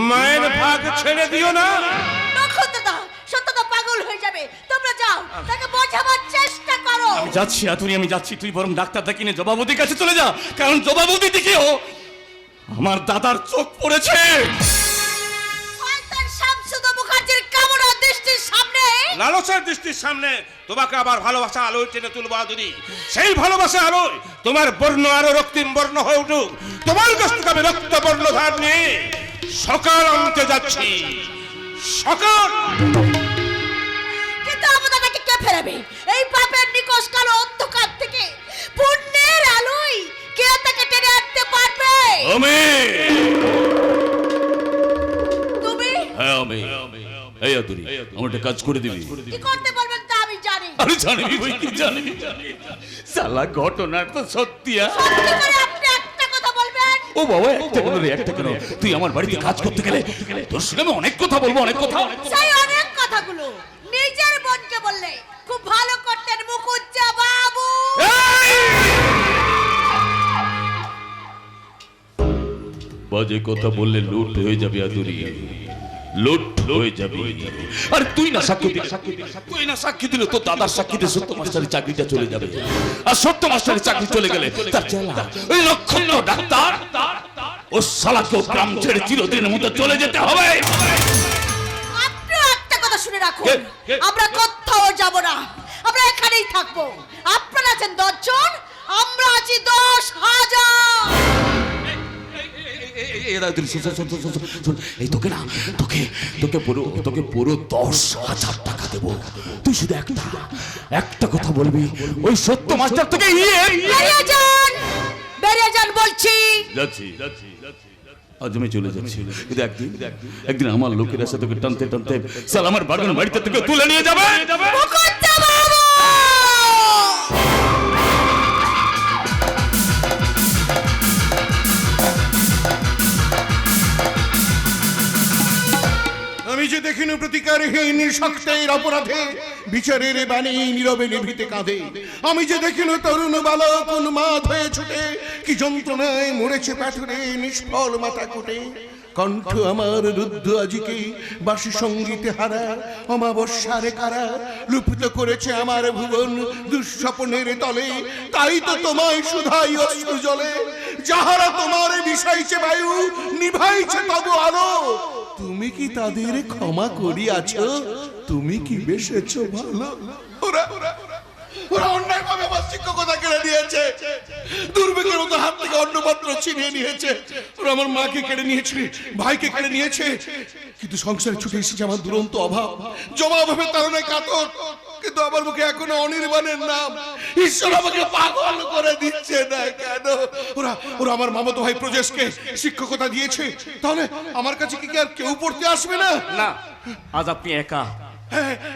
মায়ের ভাগ ছেড়ে দিও না। তখন দাদা সত্যতা পাগল হয়ে যাবে, তোমরা যাও তাকে বোঝাবার চেষ্টা করো। আমি যাচ্ছি আতুরি, আমি যাচ্ছি। তুই বরং ডাক্তার দেখিনে জবাবতীর কাছে চলে যা, কারণ জবাবতী দিকেও আমার দাদার চোখ পড়েছে। শয়তান শামসুদ্দৌলা মুখার্জির কামনা দৃষ্টির সামনে, লালসার দৃষ্টির সামনে তোমাকে আবার ভালোবাসা আলোয় টেনে তুলবো আদুরি। সেই ভালোবাসা আলোয় তোমার বর্ণ আরো রক্তিম বর্ণ হয়ে উঠুক। তোমার কাছ থেকে আমি রক্ত বর্ণ ধার নিয়ে সকাল আনতে যাচ্ছি। সকাল কিন্তু আমাদেরকে কে ফেরাবে এই পাপের নিকষ কালো অন্ধকার থেকে? পুণ্যের আলোয় কে তাকে টেনে আনতে পারবে? আমি, তুমি হ্যাঁ আমি। এই আতুরি, আমার একটা কাজ করে দিবি। কি করতে বলবেন তা আমি জানি। আরে জানিবি ভাই, কি জানিবি? সালা ঘটনা তো সত্যি। সত্যি করে আপনি একটা কথা বলবেন। ও বাবা, একটা কেন রে, একটা কেন? তুই আমার বাড়িতে কাজ করতে গেলে তোর সঙ্গে আমি অনেক কথা বলবো, অনেক কথা। সেই অনেক কথাগুলো নিজের বোনকে বললে খুব ভালো করতেন মুকুজ্জা বাবু। বাজে কথা বললে লুট হয়ে যাবে আদুরি, লুট হয়ে যাবে। আর তুই না সাক্ষী দিলে, তুই না সাক্ষী দিলে তোর দাদার সাক্ষীতে সত্য মাস্টারের চাকরিটা চলে যাবে। আর সত্য মাস্টারের চাকরি চলে গেলে তার চেলা ওই লক্ষণ ডাক্তার ও শালাকে গ্রাম ছেড়ে চিরদিনের মতো চলে যেতে হবে। আপনি একটা কথা শুনে রাখুন, আমরা কোথাও যাব না, আমরা এখানেই থাকবো। আপনারা আছেন 10 জন, আমরা আছি 10,000। এই তোকে না, তোকে পুরো 10,000 টাকা দেবো। তুই শুধু একটা কথা বলবি, ওই সত্য মাস্টার তোকে বেরিয়ে যান বলছি। যাচ্ছি। আজ আমি চলে যাচ্ছি, কিন্তু একদিন আমার লোকেরা সাথে তোকে টানতে টানতে সাল আমার বাগান বাড়িতে তোকে তুলে নিয়ে যাবে। মুকুজ্জা বাবু! আমি যে দেখিনি প্রতিকারহীন শক্তের অপরাধে বিচারের বাণী নীরবে নিভৃতে কাঁদে। আমি যে দেখিন তরুণ বালক উন্মাদ হয়ে ছুটে কি যন্ত্রণায় মরেছে পাথরে নিষ্ফল মাথা কুটে। কণ্ঠ আমার রুদ্ধ আজিকে বাসি সঙ্গীতে হারা অমাবস্যারে কারা লুপ্ত করেছে আমার ভুবন দুঃস্বপ্নের তলে। তাই তো তোমায় শুধাই অশ্রু জলে, যাহারা তোমার বিষাইছে বায়ু নিভাইছে তবু আলো। তুমি কি তাদের ক্ষমা করিয়াছ? তুমি কি বেসেছ ভালো? ওরা অন্যায়ভাবে আমার শিক্ষকতা কেড়ে নিয়েছে, দুর্ভিক্ষের মতো হাত থেকে অন্নপাত্র ছিনিয়ে নিয়েছে। ওরা আমার মাকে কেড়ে নিয়েছে, ভাইকে কেড়ে নিয়েছে। কিন্তু সংসারে ছুটে এসেছে আমার দুরন্ত অভাব, জমাভাবে তারণায় কাতর। কিন্তু আমার মুখে এখনো অনির্বাণের নাম। ঈশ্বর আমাকে পাগল করে দিচ্ছে না কেন? ওরা আমার মামাতো ভাই প্রজেশকে শিক্ষকতা দিয়েছে, তাহলে আমার কাছে কি আর কেউ পড়তে আসবে না? না, আজ আপনি একা।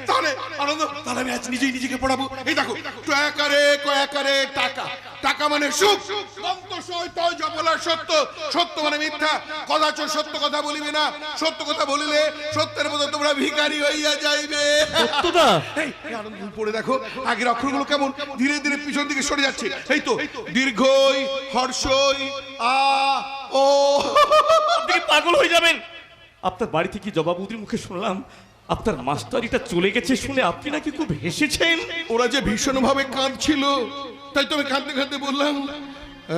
তাহলে আনন্দ, তাহলে আমি আজ নিজেই নিজেকে পড়াবো। এই দেখো, কয়াকারে টাকা, টাকা মানে সুখ, সত্য, সত্য মানে মিথ্যা। কদাচ সত্য কথা বলিবে না, সত্য কথা বলিলে সত্যের মতো তোমরা ভিখারি হইয়া যাইবে। আনন্দ পড়ে দেখো, আগের অক্ষরগুলো কেমন ধীরে ধীরে পিছন দিকে সরে যাচ্ছে। এই তো দীর্ঘই, হর্ষই, আ, ও। আপনি কি পাগল হয়ে যাবেন? আপনার বাড়ি থেকে জবাবুদ্দির মুখে শুনলাম আপনার মাস্টারিটা চলে গেছে শুনে আপনি নাকি খুব হেসেছেন। ওরা যে ভীষণ ভাবে কাঁদছিল, তাই তো আমি কাঁদতে কাঁদতে বললাম,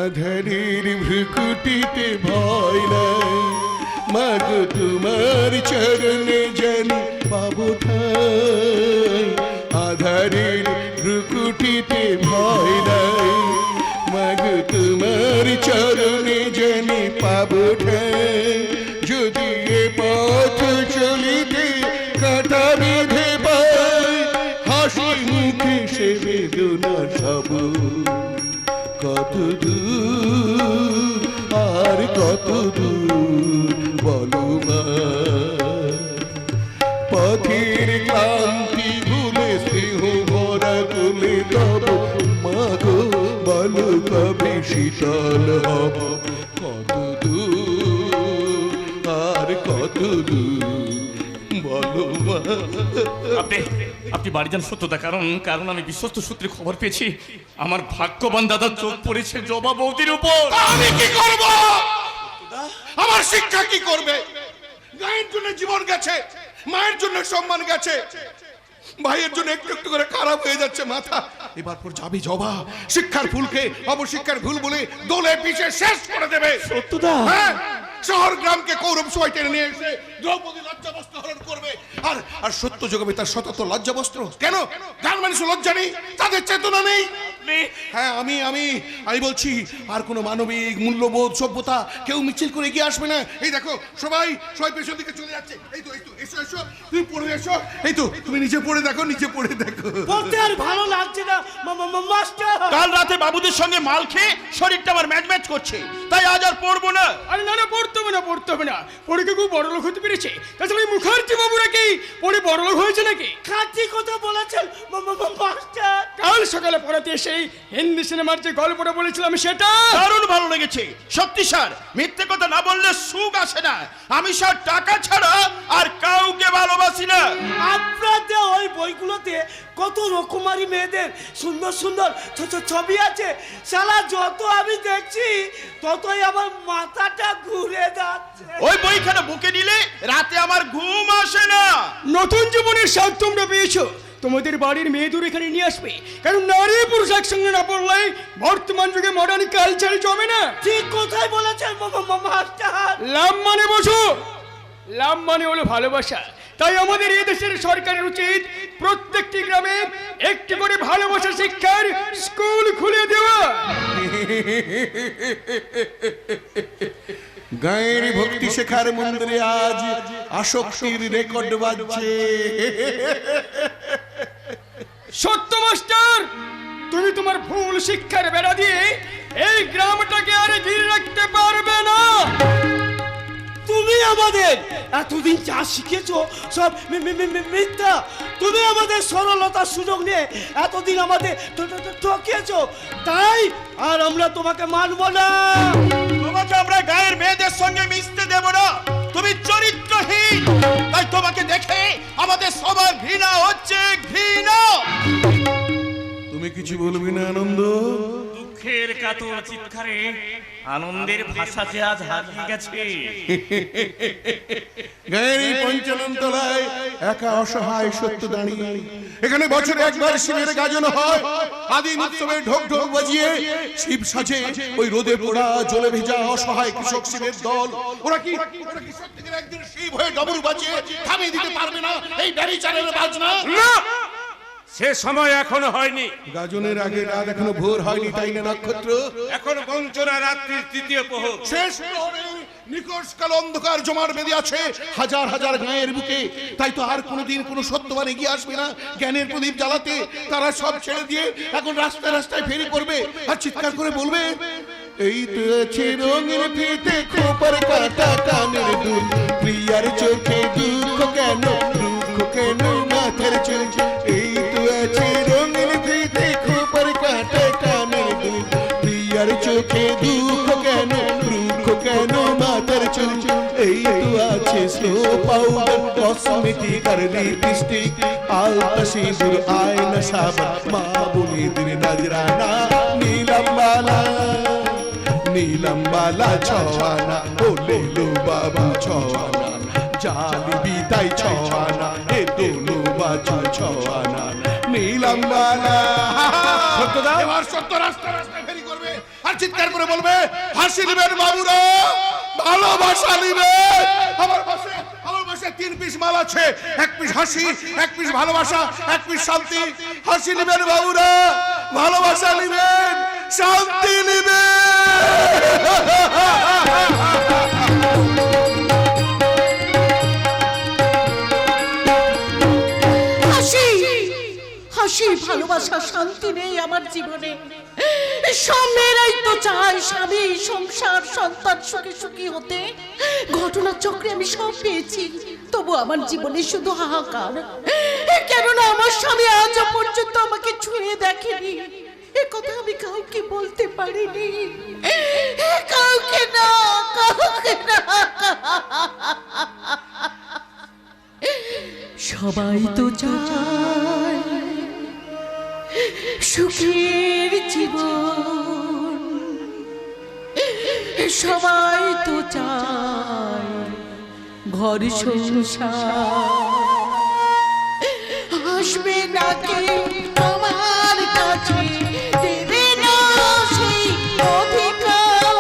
আধারের ভ্রুকুটিতে ভয় নাই, মাগো তোমার চরণে জানি পাবো ঠাই। আধারের ভ্রুকুটিতে ভয় নাই, মাগো তোমার চরণে জানি পাবো ঠাই। যদি এ পথ চলিতে কাটা বেঁধে পাই, হাসি মুখে সে বেদনা সব। কত দূর আর কত দূর বলো মা, পথের ক্লান্তি ভুলে স্নেহ ভরা তুলে তব মাগো বলো কবে শীতল হব। কত দূর আর কত দূর বলো মা। আপনি আপনি বাড়ি যান সত্যতা, কারণ আমি বিশ্বস্ত সূত্রে খবর পেয়েছি আমার ভাগ্যবান দাদার চোখ পড়েছে জবা বৌদির উপর। আমি কি করব? আমার শিক্ষা কি করবে? গায়ের জন্য জীবন গেছে, মায়ের জন্য সম্মান গেছে, ভাইয়ের জন্য একটু একটু করে খারাপ হয়ে যাচ্ছে মাথা। এবার পর যাবি জবা, শিক্ষার ফুলকে অবশিক্ষার ভুল বলে দোলে পিছে শেষ করে দেবে। সত্যদা হ্যাঁ, শহর গ্রামকে কৌরব সবাই টেনে নিয়ে এসে দ্রৌপদী লজ্জাবস্ত্র হরণ করবে। আর আর সত্য জগবে তার শতত লজ্জাবস্ত্র কেন? গান মানুষ লজ্জা নেই, তাদের চেতনা নেই। হ্যাঁ, আমি আমি আমি বলছি আর কোনো মানবিক মূল্যবোধ সভ্যতা কেউ মিছিল করে এগিয়ে আসবে না। এই দেখো সবাই সবাই পেছন দিকে চলে যাচ্ছে। এই তো এসো এসো, তুমি পড়ে এসো। এই তো তুমি নিচে পড়ে দেখো, নিচে পড়ে দেখো। পড়তে আর ভালো লাগছে না মাস্টার। কাল রাতে বাবুদের সঙ্গে মাল খেয়ে শরীরটা আমার ম্যাচ ম্যাচ করছে, তাই আজ আর পড়বো না। আরে না না, পড়তে হবে না। পড়ে কি খুব বড় লোক হতে পেরেছে? তাছাড়া মুখার্জি বাবুরা কি পড়ে বড় লোক হয়েছে নাকি? খাঁটি কথা বলেছেন মাস্টার। কাল সকালে পড়াতে এসে হিন্দি সিনেমার যে গল্পটা বলেছিলাম সেটা দারুণ ভালো লেগেছে। সত্যি স্যার, মিথ্যে কথা না বললে সুখ আসে না। আমি স্যার টাকা ছাড়া আর কাউকে ভালোবাসি না। আপনাদের ওই বইগুলোতে কত রকমারি মেয়েদের সুন্দর সুন্দর ছবি আছে। শালা যত আমি দেখছি ততই আমার মাথাটা ঘুরে যাচ্ছে। ওই বইখানা বুকে নিলে রাতে আমার ঘুম আসে না। নতুন জীবনের স্বাদ তোমরা পেয়েছো, তোমাদের বাড়ির মেয়েদের এখানে নিয়ে আসবে। কারণ নারী পুরুষ একসঙ্গে না পড়লে বর্তমান যুগে মডার্ন কালচারে জমে না। ঠিক কথাই বলেছেন মাস্টার। লাভ মানে বসো, লাভ মানে হলো ভালোবাসা। তাই আমাদের এই দেশের সরকারের উচিত প্রত্যেকটি গ্রামে একটি করে ভালোবাসা শিক্ষার স্কুল খুলে দেওয়া। গায়ের ভক্তি শেখার মন্দিরে আজ আসক্তির রেকর্ড বাজছে। সত্য মাস্টার, তুমি তোমার ভুল শিক্ষার বেড়া দিয়ে এই গ্রামটাকে আর ঘিরে রাখতে পারবে না। তুমি আমাদের এতদিন যা শিখেছো সব মিথ্যা। তুমি আমাদের সরলতার সুযোগ নিয়ে এতদিন আমাদের ঠকিয়েছো, তাই আর আমরা তোমাকে মানবো না। তোমাকে আমরা গায়ের মেয়েদের সঙ্গে মিশতে দেব না। তুমি চরিত্রহীন, তাই তোমাকে দেখে আমাদের সবার ঘৃণা হচ্ছে, ঘৃণা। তুমি কিছু বলবি না আনন্দ? দুঃখের কাতর চিৎকারে আনন্দের ভাষা যে আজ হারিয়ে গেছে। গায়ের এই পঞ্চানন তলায় একা অসহায় সত্য দাঁড়িয়ে। এখানে বছরে একবার শিবের গাজন হয়। আদিন উৎসবে ঢোক ঢোক বাজিয়ে শিব সাজে ওই রোদে পোড়া জলে ভেজা অসহায় কৃষক শিবের দল। ওরা কি সত্যিকার একদিন শিব হয়ে ডবল বাজিয়ে থামিয়ে দিতে পারবে না এই ব্যারি চ্যানেলের বাজনা? না, সে সময় এখনো হয়নি। গাজনের আগে রাত এখনো ভোর হয়নি, তাই না নক্ষত্র? এখন বঞ্চনা রাত্রির তৃতীয় প্রহর। শেষ প্রহরে নিকষ কাল অন্ধকার জমার বেঁধে আছে হাজার হাজার গায়ের বুকে। তাই তো আর কোনোদিন কোনো সত্যবান এগিয়ে আসবে না জ্ঞানের প্রদীপ জ্বালাতে। তারা সব ছেড়ে দিয়ে এখন রাস্তায় রাস্তায় ফেরি করবে আর চিৎকার করে বলবে, এই তো আছে রঙের ফিতে খোপার কাটা কানের দুল, প্রিয়ার চোখে দুঃখ কেন, দুঃখ কেন মাথার চুল। এই তো আছে রঙের ফিতে খোপার কাটা কানের দুল, প্রিয়ার চোখে দুঃখ কেন, দুঃখ কেন মাথার চুল। এই তো আছে স্লো পাউডার, কসমেটিক আর লিপস্টিক, আলতা সিঁদুর, আয়না সাবান, মা বোনেদের নজরানা, নীলম বালা নীলম বালা ছওয়ানা, ও লেলো বাবু ছওয়ানা, জালি বিদাই ছওয়ানা, এ দোনো বাজু ছওয়ানা, নীলম বালা। এবার সত্য রাস্তা রাস্তায় ফেরি করবে আর চিৎকার করে বলবে, হাসি নেবেন বাবুরা, ভালোবাসা নেবেন। আমার পাশে 3 পিস মাল আছে, 1 পিস হাসি, 1 পিস ভালোবাসা, 1 পিস শান্তি। হাসি নেবেন বাবুরা, ভালোবাসা নেবেন, শান্তি নেবেন। হাসি হাসি ভালোবাসা শান্তি নেই আমার জীবনে। সব মেয়েরাই তো চায় স্বামী সংসার সন্তান সুখী সুখী হতে। ঘটনার চক্রে আমি সব পেয়েছি, তবু আমার জীবনে শুধু হাহাকার। কেননা আমার স্বামী আজ পর্যন্ত আমাকে ছুঁয়ে দেখেনি। এ কথা আমি কাউকে বলতে পারিনি, কাউকে না, কাউকে না। সবাই তো চায় সুখের জীবন, সবাই তো চায় ঘর সংসার। আসবে না কেউ আমার কাছে, দেবে না সেই অধিকার।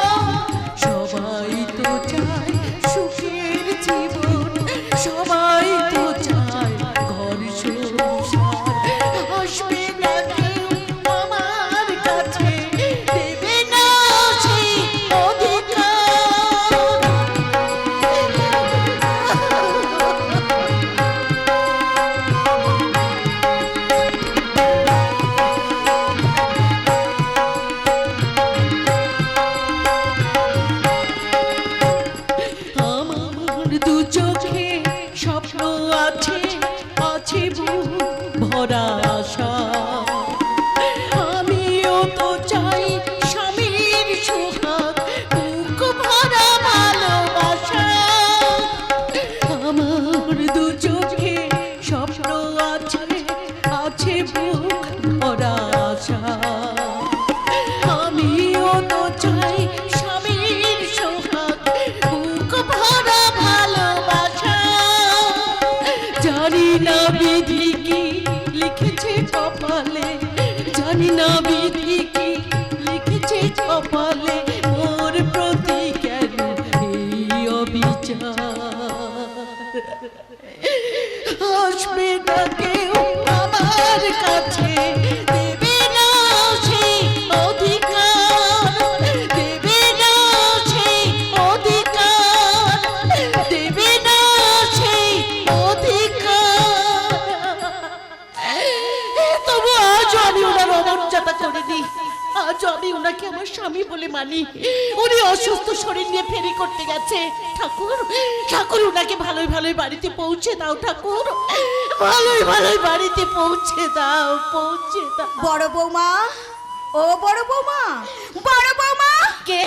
সবাই তো চায় সুখের জীবন, সবাই তো চায় ঘর সংসার। আসবে না কেউ আমার কাছে, দেবে না সেই অধিকার। আমার দু চোখে স্বপ্ন আছে, আছে বুক ভরা আশা। আমিও তো চাই স্বামীর সোহাগ, বুক ভরা ভালোবাসা। আমার দু চোখে স্বপ্ন আছে, আছে বুক ভরা আশা। আমিও তো চাই স্বামীর সোহাগ, বুক ভরা ভালোবাসা। জানি না বিধি কি লিখেছে কপালে, জানি না বিধি কি লিখেছে কপালে, মোর প্রতি কেন এই অবিচার। আসবে না কেউ আমার কাছে, দেবে না সেই অধিকার, দেবে না সেই অধিকার, দেবে না সেই অধিকার। তবু আজও আমি ওনার অমর্যাদা করিনি, আজও আমি ওনাকে আমার স্বামী বলে মানি। উনি অসুস্থ শরীর নিয়ে ফেরি করতে গেছে। ঠাকুর, ঠাকুর ওনাকে ভালোই ভালোই বাড়িতে পৌঁছে দাও। ঠাকুর, ভালোই ভালোই বাড়িতে পৌঁছে দাও, পৌঁছে দাও। বড় বৌমা, ও বড় বৌমা, বড় বৌমা। কে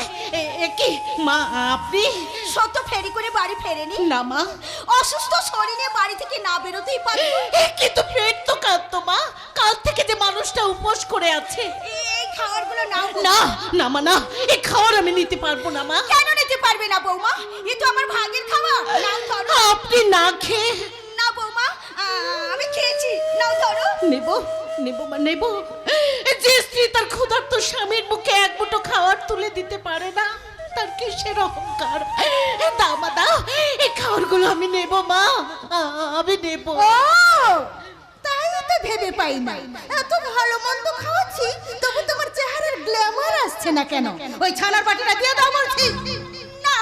কি মা আপনি? সত্য ফেরি করে বাড়ি ফেরেনি? না মা, অসুস্থ শরীরে বাড়ি থেকে না বেরোতেই পারে। কিন্তু পেট তো কাঁদতো মা, কাল থেকে যে মানুষটা উপোস করে আছে। এই খাবারগুলো নাও। না না মা, না, এই খাবার আমি নিতে পারবো না মা। কেন নিতে পারবে না বৌমা? এ তো আমার ভাগের খাবার, নাও ধরো। আপনি না খেয়ে? না বৌমা, আমি খেয়েছি, নাও ধরো। নেব নেব মা, নেব। যে স্ত্রী তার ক্ষুধার্ত স্বামীর মুখে এক মুঠো খাবার তুলে দিতে পারে না, তার কিসের অহংকার। দাও মা, দাও, এই খাবারগুলো আমি নেব মা, আমি নেব। ও তাই তো ভেবে পাই না, এত ভালো মন্দ খাওয়াচ্ছি তবু তোমার চেহারার গ্ল্যামার আসছে না কেন? ওই ছানার বাটিটা দিয়ে দাও বলছি। না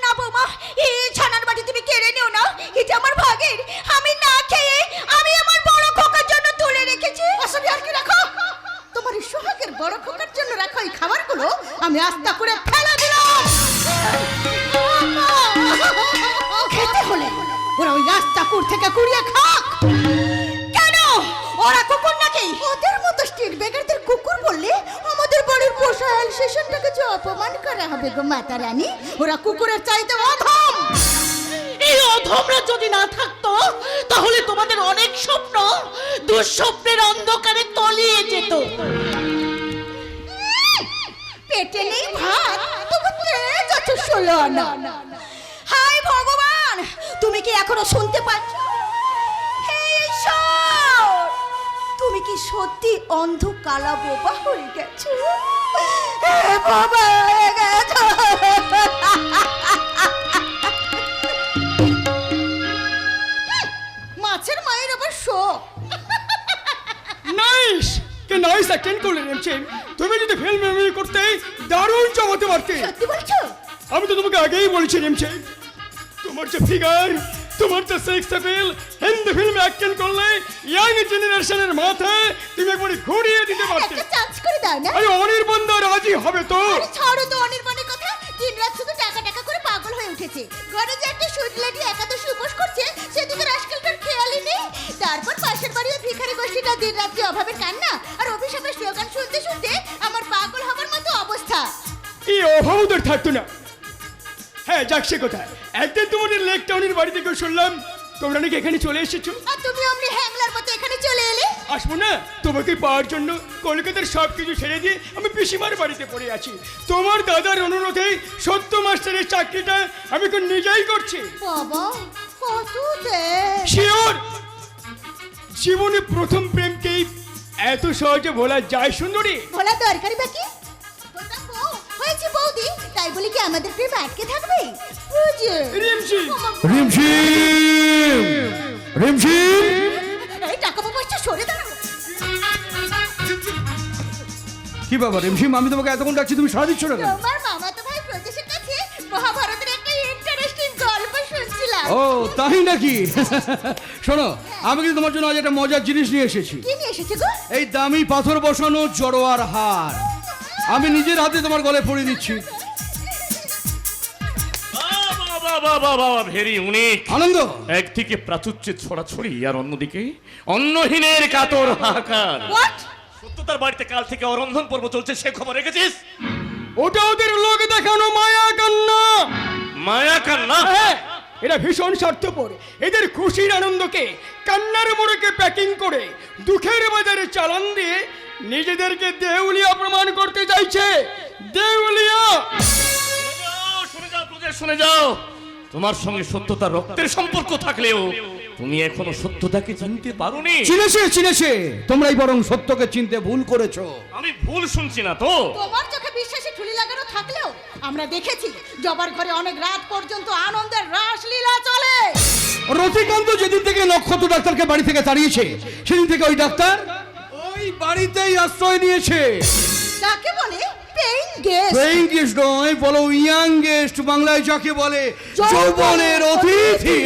না বৌমা, এই ছানার বাটি তুমি কেড়ে নিও না, এটা আমার ভাগের। আমি না খেয়ে আমি আমার বড় খোকার জন্য তুলে রেখেছি। আসলে আর কি রাখো, তোমার এই সোহাগের বড় খোকার জন্য রাখো এই খাবারগুলো আমি আস্তা করে ফেলে দিলাম। খেতে হলে ওরা ওই রাস্তা কুড় থেকে কুড়িয়ে খাক। কেন ওরা কুকুর নাকি? ওদের মতো স্ট্রিট বেগারদের কুকুর বললে আমাদের বাড়ির পোষা অ্যালসেশনটাকে যে অপমান করা হবে গো মাতা রানী। ওরা কুকুরের চাইতে অধম। এই অধমরা যদি না থাকতো তাহলে তোমাদের অনেক স্বপ্ন দুঃস্বপ্নের অন্ধকারে তলিয়ে যেত। পেটে নেই ভাত, তবু তেজ আছে ষোলো আনা। হায় ভগবান, তুমি কি এখনো শুনতে পাচ্ছ? হে ঈশ্বর, তুমি কি সত্যি অন্ধ কালা বোবা হয়ে গেছো? হে বাবা হয়ে গেছো। মাছের মায়ের আবার শোক। নাইস, কে নাইস অ্যাক্টিং করলে নেমছেন। তুমি যদি ফিল্ম মেমোরি করতে দারুণ জমাতে পারতে। সত্যি বলছো? আমি তো তোমাকে আগেই বলেছি নেমছে, তোমার যে ফিগার, তোমার যে সেক্স অ্যাপিল, হিন্দি ফিল্মে অ্যাক্টিং করলে ইয়াং জেনারেশনের মাথায় তুমি একবারে ঘুরিয়ে দিতে পারতে। একটা চান্স করে দাও না। আরে অনির্বাণদা রাজি হবে তো? আরে ছাড়ো তো অনির্বাণের কথা। দিন রাত শুধু টাকা টাকা করে পাগল হয়ে উঠেছে। ঘরে যে একটা সুইট লেডি একাদশী উপোস করছে সেদিকে রাজকালটার খেয়ালই নেই। তারপর পাশের বাড়ির ভিখারি গোষ্ঠীটা দিন রাত্রি অভাবের কান্না আর অভিশাপের স্লোগান শুনতে শুনতে আমার পাগল হবার মতো অবস্থা। এই অভাব ওদের থাকতো না। হ্যাঁ যাক সে কথা, একদিন তোমাদের লেক টাউনের বাড়ি থেকে শুনলাম তোমরা নাকি এখানে চলে এসেছো। আর তুমি অমনি হ্যাংলার মতো এখানে চলে এলে? আসবো না, তোমাকে পাওয়ার জন্য কলকাতার সব কিছু ছেড়ে দিয়ে আমি পিসিমার বাড়িতে পড়ে আছি। তোমার দাদার অনুরোধেই সত্য মাস্টারের চাকরিটা আমি এখন নিজেই করছি। বাবা কত দে শিওর, জীবনে প্রথম প্রেমকেই এত সহজে ভোলা যায় সুন্দরী? বলা দরকারি বাকি হয়েছে বৌদি, তাই বলি কি আমাদের প্রেম আটকে থাকবে? বুঝে রিমঝিম। রিমঝিম রিমঝিম। এই টাকা বাবা সরে দাঁড়াও। কি বাবা রিমঝিম, আমি তোমাকে এতক্ষণ ডাকছি, তুমি সাড়া দিচ্ছ না কেন? তোমার মামাতো ভাই প্রদেশের কাছে মহাভারতের একটা ইন্টারেস্টিং গল্প শুনছিলাম। ও তাই নাকি? শোনো, আমি কিন্তু তোমার জন্য আজ একটা মজার জিনিস নিয়ে এসেছি। কি নিয়ে এসেছে গো? এই দামি পাথর বসানো জড়োয়ার হার আমি নিজের হাতে তোমার গলায় পরিয়ে দিচ্ছি। Very unique. আনন্দ। একদিকে প্রাচুর্যের ছড়াছড়ি আর অন্যদিকে অন্নহীনের কাতর হাহাকার। সত্যতার বাড়িতে কাল থেকে অরন্ধন পর্ব চলছে, সে খবর রেখেছিস? ওটা ওদের লোক দেখানো মায়া কান্না। মায়া কান্না? হ্যাঁ, এরা ভীষণ স্বার্থপর। এদের খুশির আনন্দকে কান্নার মোড়কে প্যাকিং করে দুঃখের বাজারে চালান দিয়ে নিজেদেরকে দেউলিয়া প্রমাণ করতে চাইছে। দেউলিয়া। শুনে যাও, তোমার সঙ্গে সত্যতার রক্তের সম্পর্ক থাকলেও তুমি এখনো সত্যতাকে চিনতে পারোনি। চিনেছে, তোমরাই বরং সত্যকে চিনতে ভুল করেছো। আমি ভুল শুনছি না তো? তোমার চোখে বিশ্বাসে ঠুলি লাগানো থাকলেও আমরা দেখেছি জবার ঘরে অনেক রাত পর্যন্ত আনন্দের রাসলীলা চলে। রতিকান্ত যেদিন থেকে নক্ষত্র ডাক্তারকে বাড়ি থেকে তাড়িয়েছে, সেদিন থেকে ওই ডাক্তার ওই বাড়িতেই আশ্রয় নিয়েছে। যাকে বলে পেইং গেস্ট। পেইং গেস্ট নয়, বলো ইয়াং গেস্ট, বাংলায় যাকে বলে যৌবনের অতিথি।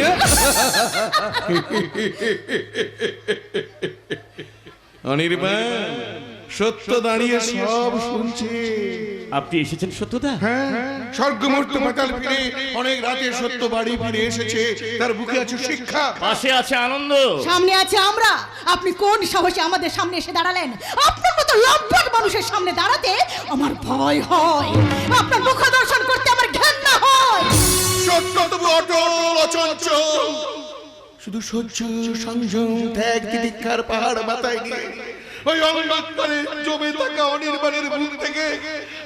অনির্বাণ, সত্য দাঁড়িয়ে সব শুনছে। আপনি এসেছেন সত্যতা? হ্যাঁ, স্বর্গমূর্ত পাতাল ফিরে অনেক রাতে সত্য বাড়ি ফিরে এসেছে। তার বুকে আছে শিক্ষা, পাশে আছে আনন্দ, সামনে আছে আমরা। আপনি কোন সাহসে আমাদের সামনে এসে দাঁড়ালেন? আপনার মতো লম্পট মানুষের সামনে দাঁড়াতে আমার ভয় হয়, আপনার মুখ দর্শন করতে আমার ঘৃণা হয়। সত্য তবু অটল অচঞ্চল, শুধু সহ্য সংযম ত্যাগ তিতিক্ষার পাহাড় মাথায় নিয়ে ওই অন্ধকারে জমে থাকা অনির্বাণের বুক থেকে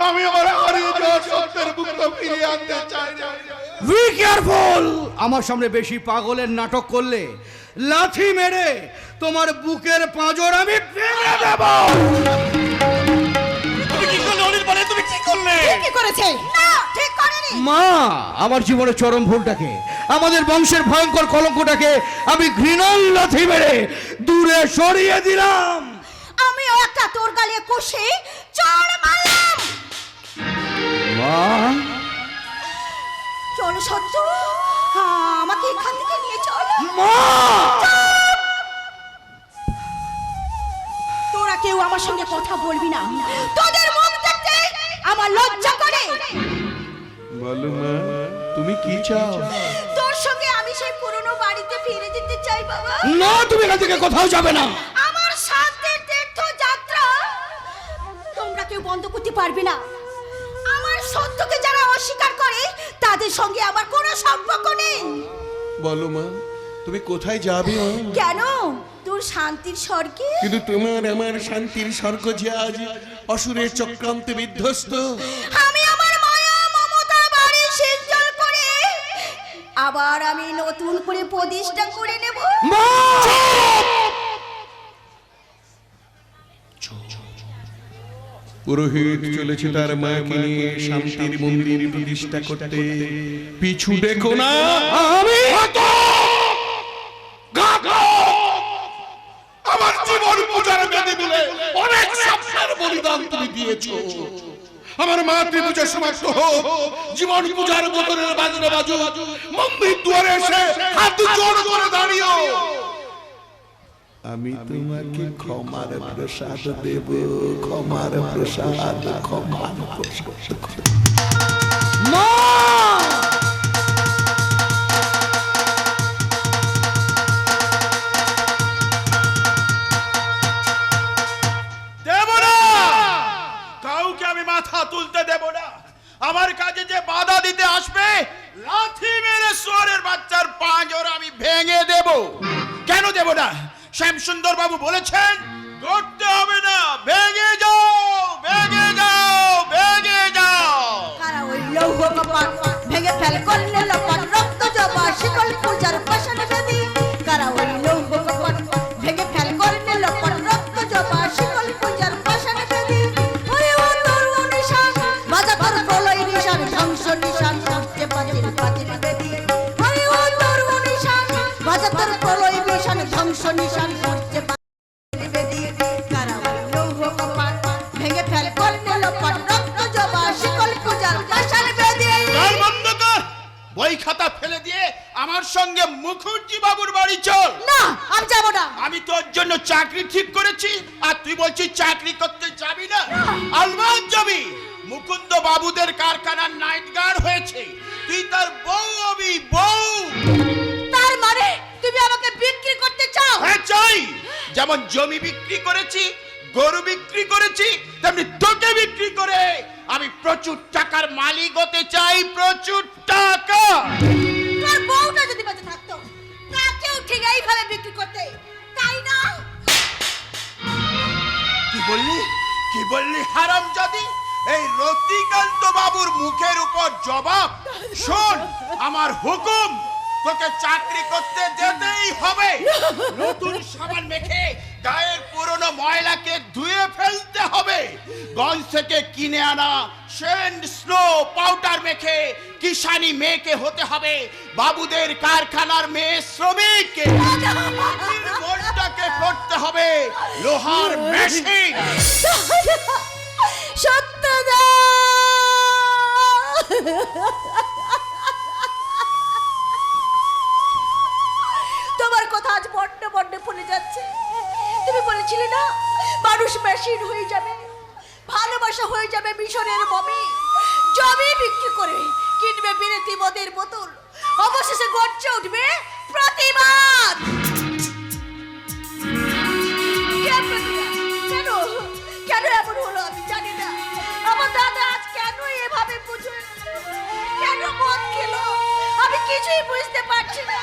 আমি আমার হারিয়ে যাওয়া সত্যের বুকটা ফিরিয়ে আনতে চাই। বি কেয়ারফুল, আমার সামনে বেশি পাগলের নাটক করলে লাথি মেরে তোমার বুকের পাঁজর আমি ভেঙে দেব। তুমি কি করলে অনির্বাণে? তুমি কি করলে? কি করেছে? না, ঠিক করেনি। মা, আমার জীবনের চরম ভুলটাকে, আমাদের বংশের ভয়ঙ্কর কলঙ্কটাকে আমি ঘৃণার লাথি মেরে দূরে সরিয়ে দিলাম। আমি একটা তোর গালে কষে চড় মারলাম। মা, চলো সত্য, আমাকে এখান থেকে নিয়ে চল। মা, তোরা কেউ আমার সঙ্গে কথা বলবি না, তোদের মুখ দেখতে আমার লজ্জা করে। বলো মা, তুমি কি চাও? তোর সঙ্গে আমি সেই পুরনো বাড়িতে ফিরে যেতে চাই বাবা। না, তুমি এখান থেকে কোথাও যাবে না। আমার শান্তির তীর্থযাত্রা তোমরা কেউ বন্ধ করতে পারবে না। আমার সত্যকে যারা অস্বীকার করে তাদের সঙ্গে আমার কোনো সম্পর্ক নেই। বলো মা, তুমি কোথায় যাবে? কেন? তোর শান্তির স্বর্গে। কিন্তু তোমার আমার শান্তির স্বর্গ যে আজ অসুরের চক্রান্তে বিধ্বস্ত। আমি আমার মায়া মমতা বাড়ি সিঞ্চল করে আবার আমি নতুন করে প্রতিষ্ঠা করে নেব। মা, পুরোহিত চলেছে তার মাকে নিয়ে শান্তির মন্দির প্রতিষ্ঠা করতে। পিছু দেখো না। আমি আমার জীবন পূজার বেদে বলে অনেক স্বপ্নের বলিদান তুমি দিয়েছো। আমার মাতৃপূজা সমাপ্ত হোক, জীবন পূজার বোতলের বাজনা বাজু, মন্দির দুয়ারে এসে হাত জোড় করে দাঁড়িয়েও আমি তোমাকে ক্ষমার প্রসাদ দেব। ক্ষমার প্রসাদ, ক্ষমার প্রসাদ। মা, দেব না, কাউকে আমি মাথা তুলতে দেব না। আমার কাজে যে বাধা দিতে আসবে লাথি মেরে শুয়োরের বাচ্চার পাঁজর আমি ভেঙে দেব। দেব না। শ্যামসুন্দর বাবু বলেছেন করতে হবে না, ভেঙে যাও, ভেঙে যাও, ভেঙে যাও। কারা ওই লৌহ কপাট ভেঙে ফেল করলে লপাট, রক্ত জবা শিকল পূজার পাশান বেদি। কারা ওই লৌহ কপাট ভেঙে ফেল করলে লপাট, রক্ত জবা শিকল পূজার পাশান বেদি। ওরে ও তরু নিশান বাজা কর প্রলয় নিশান, ধ্বংস নিশান করতে পাজির পাজির বেদি। ওরে ও তরু নিশান বাজা কর প্রলয় নিশান, ধ্বংস নিশান করতে পাজির বেদি। কারা ওই লৌহ কপাট ভেঙে ফেল করলে লপাট, রক্ত জবা শিকল পূজার পাশান বেদি। গাল বন্ধ কর, বই খাতা ফেলে দিয়ে আমার সঙ্গে মুখুজ্জি বাবুর বাড়ি চল। না, আমি যাব না। আমি তোর জন্য চাকরি ঠিক করেছি আর তুই বলছিস চাকরি করতে যাবি না? আলবাত যাবি। মুকুন্দ বাবুদের কারখানার নাইট গার্ড হয়েছে, তুই তার বউ হবি, বউ। তার মানে তুমি আমাকে বিক্রি করতে চাও? হ্যাঁ চাই। যেমন জমি বিক্রি করেছি, গরু বিক্রি করেছি, তেমনি তোকে বিক্রি করে আমি প্রচুর টাকার মালিক হতে চাই, প্রচুর টাকা। তোর বউটা যদি বেঁচে থাকতো তাকেও ঠিক এইভাবে বিক্রি করতে, তাই না? কি বললি, কি বললি হারামজাদি? এই রতিকান্ত বাবুর মুখের উপর জবাব। শোন, আমার হুকুম, তোকে চাকরি করতে যেতেই হবে। নতুন সাবান মেখে গায়ের পুরনো ময়লাকে ধুয়ে ফেলতে হবে। গঞ্জ থেকে কিনে আনা সেন্ট স্নো পাউডার মেখে কিষানি মেয়েকে হতে হবে, বাবুদের কারখানার মেয়ে শ্রমিক। মনটাকে করতে হবে লোহার মেশিন। সত্যদা, তোমার কথা আজ বড্ড বড্ড ভুলে যাচ্ছে। তুমি বলেছিলে না মানুষ মেশিন হয়ে যাবে, ভালোবাসা হয়ে যাবে মিশরের মমি, জমি বিক্রি করে কিনবে বিরেতি মদের বোতল, অবশেষে গর্জে উঠবে প্রতিবাদ। কেন কেন এমন হলো আমি জানি না। আমার দাদা আজ কেন এভাবে বুঝে, কেন মদ খেলো, আমি কিছুই বুঝতে পারছি না।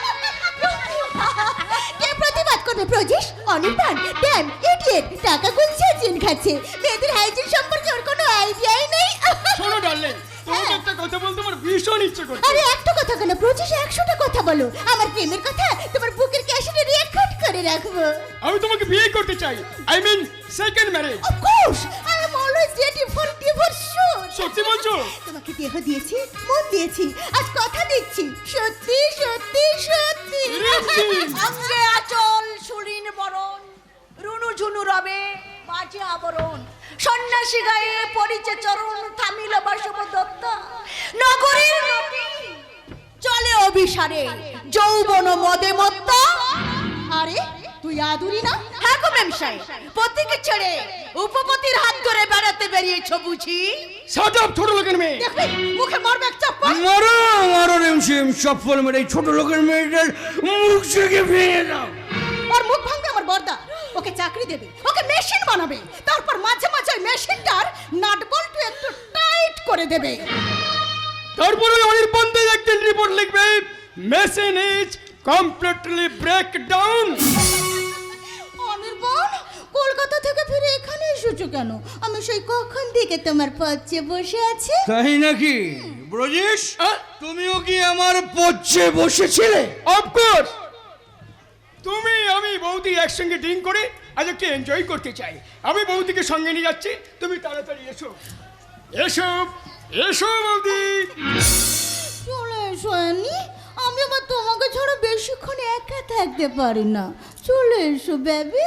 কে প্রতিবাদ করবে? প্রজেশ, অনির্বাণ, ড্যাম, ইডিয়েট, টাকা গুনছে, জিন খাচ্ছে, মেয়েদের হাইজিন সম্পর্কে ওর কোনো আইডিয়াই নেই। শোনো ডার্লিং, তোমাকে একটা কথা বলতে আমার ভীষণ ইচ্ছে করছে। আরে একটা কথা কেন প্রজেশ, 100টা কথা বলো। আমার প্রেমের কথা তোমার বুকের ক্যাসেটে রেকর্ড করে রাখবো। আমি তোমাকে বিয়ে করতে চাই, I mean second marriage. Of course, I am always ready for divorce. সত্যি বলছো? তোমাকে দেহ দিয়েছি, মন দিয়েছি, আজ কথা দিচ্ছি সত্যি সত্যি সত্যি। অঙ্গে আচল সুরিন বরণ, রুনু ঝুনু রবে বাজে আবরণ, সন্ন্যাসী গায়ে পরিচে চরণ, থামিল বাসব দত্ত নগরীর নদী, চলে অভিসারে যৌবন মদে মত্ত। আরে তুই আদুরি না? হ্যাঁ গো মেমসাই, পতিকে ছেড়ে উপপতির হাত ধরে বেড়াতে বেরিয়েছো বুঝি? শাট আপ ছোট লোকের মেয়ে। দেখবি মুখে মারবে এক চাপ্পল। মারো মারো রেমসিম, চপ্পল মেরে এই ছোট লোকের মেয়েটার মুখ থেকে ভেঙে দাও। ওর মুখ ভাঙবে আমার বর্দা, ওকে চাকরি দেবে, ওকে মেশিন বানাবে, তারপর মাঝে মাঝে ওই মেশিনটার নাট বল্টু একটু টাইট করে দেবে। তারপরে অনির্বাণদের একদিন রিপোর্ট লিখবে, machine is completely break down. Anirban, Kolkata থেকে ফিরে এখানে এসেছো কেন? আমি সেই কখন থেকে তোমার পথে বসে আছি। তাই নাকি? ব্রজেশ, তুমিও কি আমার পথে বসেছিলে? অফকোর্স। তুমি আমি বৌদি একসঙ্গে ড্রিঙ্ক করে আজ একটু এনজয় করতে চাই। আমি বৌদিকে সঙ্গে নিয়ে যাচ্ছি, তুমি তাড়াতাড়ি এসো। এসো এসো বৌদি। চলে এসো অ্যানি, আমি আবার তোমাকে ছাড়া বেশিক্ষণ একা থাকতে পারি না। চলে এসো বেবি।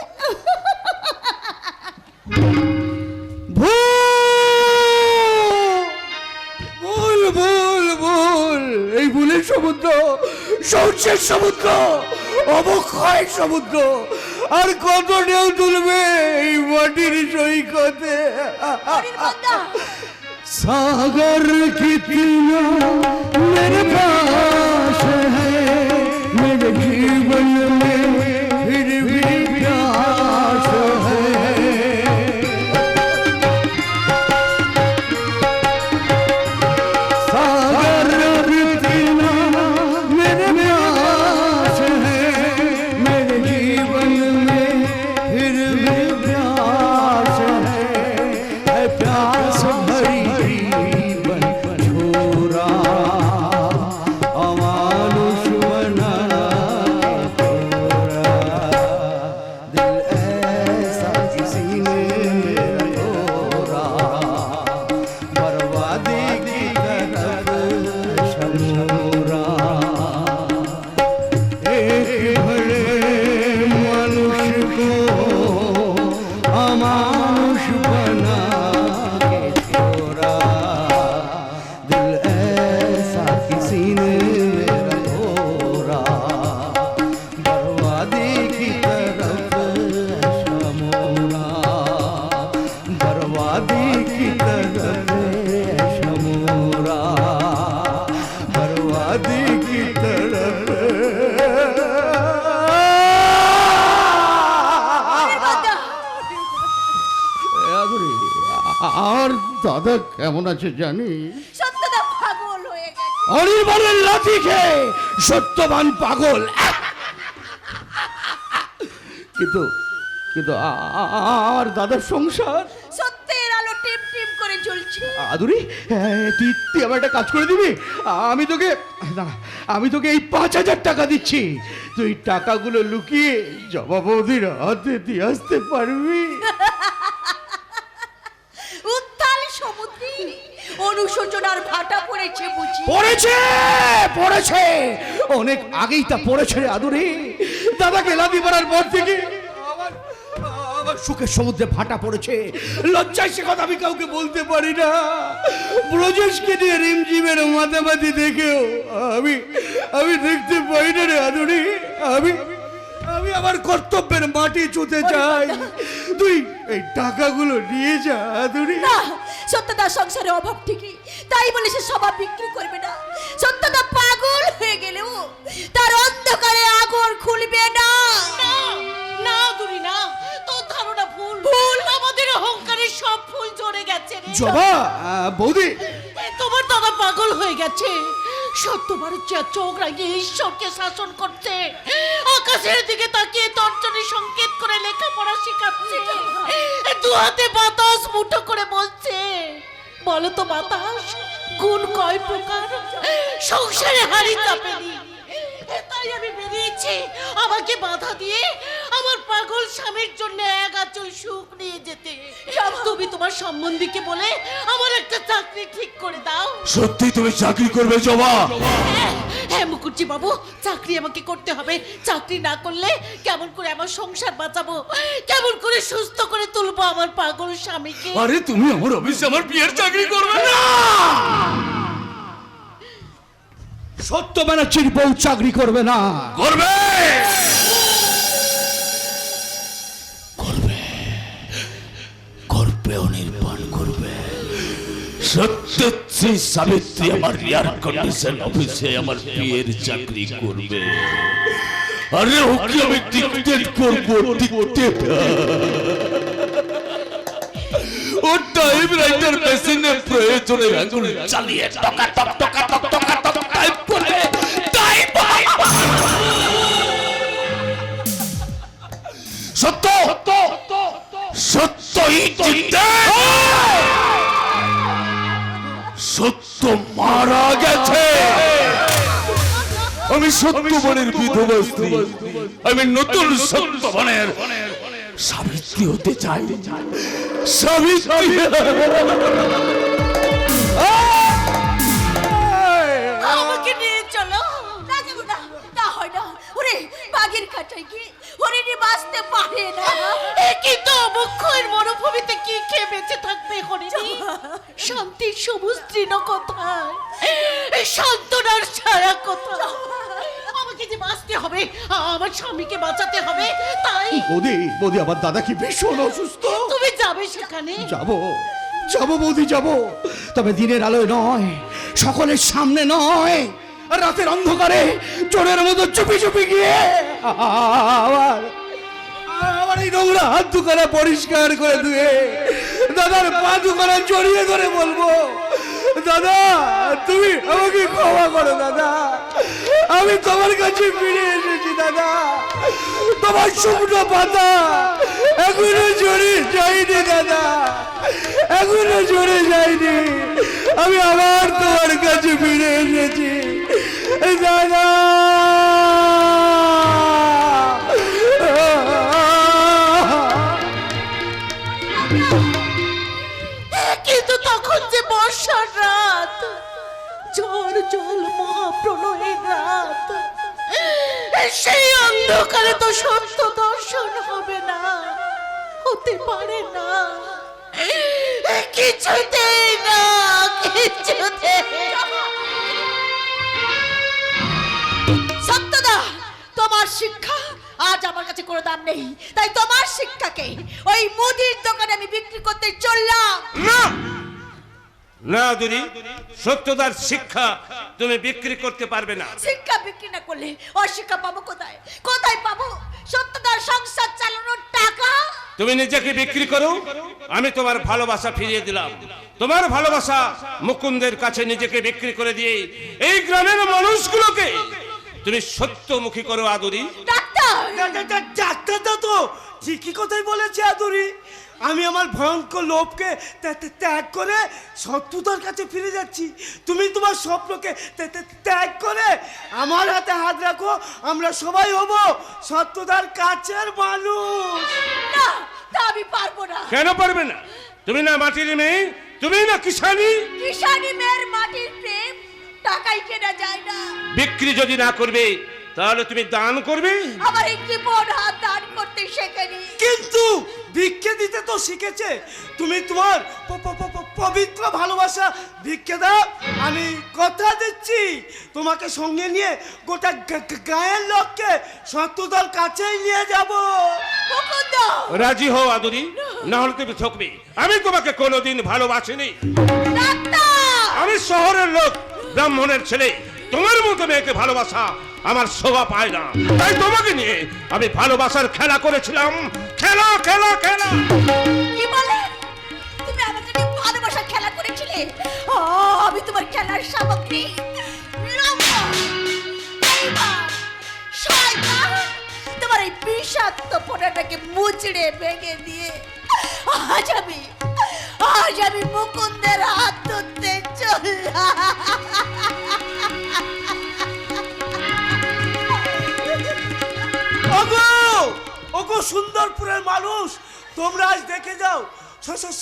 ভুল ভুল ভুল, এই ভুলের সমুদ্র, সৌর্যের সমুদ্র, অবক্ষয় সমুদ্র, আর কত ঢেউ তুলবে এই মাটির সৈকতে। सागर कितना मेरे पास है, मेरे जीवन में फिर भी प्यास है। सागर कितना मेरे पास है, मेरे जीवन भले मनुष्य को अमानुष बना के छोड़ा, दिल ऐसा किसी ने मेरा तोड़ा, बर्बादी की तरफ शमोरा, बर्बादी की तरफ शमोरा, बर्बादी की तरफ। আর দাদা কেমন আছে জানিস? সত্যদা পাগল হয়ে গেছে। অনির্বাণের লাঠি খেয়ে সত্যবান পাগল। কিন্তু কিন্তু আর দাদার সংসার সত্যের আলো টিম টিম করে জ্বলছে। আদুরি, তুই আমার একটা কাজ করে দিবি? আমি তোকে এই 5,000 টাকা দিচ্ছি, তুই টাকাগুলো লুকিয়ে জবা বৌদির হাতে দিয়ে আসতে পারবি? উত্তাল সমুদ্রে অনুশোচনার ভাটা পড়েছে বুঝি। পড়েছে অনেক আগেই তা পড়েছে রে আদুরি। দাদাকে লাথি মারার পর থেকে আমার সুখের সমুদ্রে ভাটা পড়েছে। লজ্জায় সে কথা আমি কাউকে বলতে পারি না। ব্রজেশকে নিয়ে রিমঝিমের মাতামাতি দেখেও আমি দেখতে পাই না রে আদুরি। আমি আমার কর্তব্যের মাটি ছুঁতে চাই। তুই এই টাকাগুলো নিয়ে যা আদুরি। না, সত্যদা সংসারে অভাব ঠিকই, তাই বলে সে স্বভাব বিক্রি করবে না। সত্যদা পাগল হয়ে গেলেও তার অন্ধকারে আগুন খুলবে না। না দুরি না, তোর ধারণা ভুল। আমাদের অহংকারের সব ফুল ঝরে গেছে রে। জবা বৌদি, তোমার দাদা পাগল হয়ে গেছে। সত্যবার চোখ রাগিয়ে ঈশ্বরকে শাসন করছে, আকাশের দিকে তাকিয়ে তর্জনী সংকেত করে লেখাপড়া শেখাচ্ছে, দু হাতে বাতাস মুঠো করে বলছে, বলো তো বাতাস গুণ কয় প্রকার, সংসারে হাড়ি চাপেনি। তাই আমি বেরিয়েছি আমাকে বাধা দিয়ে আমার পাগল স্বামীর জন্য এক আঁচল সুখ নিয়ে যেতে। তুমি তোমার সম্বন্ধীকে বলে আমার একটা চাকরি ঠিক করে দাও। সত্যি তুমি চাকরি করবে জবা? হ্যাঁ মুকুটজি বাবু, চাকরি আমাকে করতে হবে। চাকরি না করলে কেমন করে আমার সংসার বাঁচাবো, কেমন করে সুস্থ করে তুলবো আমার পাগল স্বামীকে? আরে তুমি আমার অফিসে আমার বিয়ের চাকরি করবে না? সত্য ব্যানার্জির বউ চাকরি করবে না। করবে অনির্বাণ করবে। সত্যশ্রী সাবিত্রী আমার এয়ার কন্ডিশন অফিসে আমার বিয়ের চাকরি করবে। আরে ওকে আমি ডিক্টেট করবো, ডিক্টেট। ও টাইপ রাইটার মেশিনে প্রয়োজনে আঙুল চালিয়ে টকা টক টকা টক টকা টক টাইপ করবে। টাইপ সত্য সত্যই জিতে। সত্য মারা গেছে। আমি সত্যবানের বিধবা স্ত্রী, আমি নতুন সত্যবানের সাবিত্রী হতে চাই। সাবিত্রী আমাকে নিয়ে চলো। না যাবো না, তা হয় না। ওরে বাঘের কাটায় কি হরিণী বাঁচতে পারে না। কিন্তু মুখ্যের মরুভূমিতে কি খেয়ে বেঁচে থাকবে হরিণী? শান্তির সবুজ তৃণ কোথায়, সান্ত্বনার ছায়া কোথায়? আমাকে যে বাঁচতে হবে, আমার স্বামীকে বাঁচাতে হবে। তাই বৌদি আমার দাদা কি ভীষণ অসুস্থ। তুমি যাবে সেখানে? যাবো বৌদি, যাবো। তবে দিনের আলোয় নয়, সকলের সামনে নয়, রাতের অন্ধকারে চোরের মতো চুপি চুপি গিয়ে আমার এই নোংরা হাত দুখানা পরিষ্কার করে ধুয়ে দাদার পা দুখানা জড়িয়ে ধরে বলবো, দাদা তুমি আমাকে ক্ষমা করো দাদা, আমি তোমার কাছে ফিরে এসেছি দাদা। তোমার শুকনো পাতা এখনো ঝরে যায়নি দাদা, এখনো ঝরে যায়নি। আমি আবার তোমার কাছে ফিরে এসেছি দাদা। কিন্তু তখন যে বর্ষার রাত, ঝড় জল মহাপ্রলয়ের রাত, সেই অন্ধকারে তো সত্য দর্শন হবে না, হতে পারে না, কিছুতেই না, কিছুতেই না। সত্যদা, তোমার শিক্ষা আজ আমার কাছে কোনো দাম নেই, তাই তোমার শিক্ষাকে ওই মুদির দোকানে আমি বিক্রি করতে চললাম। না না দুরি, সত্যদার শিক্ষা তুমি বিক্রি করতে পারবে না। শিক্ষা বিক্রি না করলে অশিক্ষা পাবো কোথায়? কোথায় পাবো সত্যদার সংসার চালানোর টাকা? তুমি নিজেকে বিক্রি করো, আমি তোমার ভালোবাসা ফিরিয়ে দিলাম। তোমার ভালোবাসা মুকুন্দের কাছে নিজেকে বিক্রি করে দিয়ে এই গ্রামের মানুষগুলোকে তুমি সত্যমুখী করো আদুরি। ডাক্তার, ডাক্তারটা তো ঠিকই কথাই বলেছে আদুরি। আমি আমার ভয়ঙ্কর লোভকে ত্যাগ করে শত্রুতার কাছে ফিরে যাচ্ছি। তুমি তোমার স্বপ্নকে ত্যাগ করে আমার হাতে হাত রাখো, আমরা সবাই হব শত্রুতার কাছের মানুষ। না, তা আমি পারবো না। কেন পারবে না? তুমি না মাটির মেয়ে, তুমি না কিষানি। কিষানি মেয়ের মাটির প্রেম টাকাই কেনা যায় না। বিক্রি যদি না করবে তাহলে তুমি দান করবে। আমার একটি বোন হাত দান করতে শেখেনি, কিন্তু ভিক্ষে দিতে তো শিখেছে। তুমি তোমার পবিত্র ভালোবাসা ভিক্ষে দাও, আমি কথা দিচ্ছি তোমাকে সঙ্গে নিয়ে গোটা গায়ের লোককে শত্রুতার কাছেই নিয়ে যাব। মুকুন্দ, রাজি হও আদুরি, না হলে তুমি ঠকবে। আমি তোমাকে কোনোদিন ভালোবাসিনি। ডাক্তার, আমি শহরের লোক, ব্রাহ্মণের ছেলে। তোমার মতো মেয়েকে ভালোবাসা আমার শোভা পায় না, তাই তোমাকে নিয়ে আমি ভালোবাসার খেলা করেছিলাম। খেলা খেলা খেলা। কি বলে? তুমি আমাকে নিয়ে ভালোবাসার খেলা করেছিলে? ও, আমি তোমার খেলার সামগ্রী। লম্বা, এইবার, শয়তান, তোমার এই বিষাক্ত পোড়াটাকে মুচড়ে ভেঙে দিয়ে আজ আমি মুকুন্দের হাত ধরতে চললাম। ওগো সুন্দরপুরের মানুষ, তোমরা আজ দেখে যাও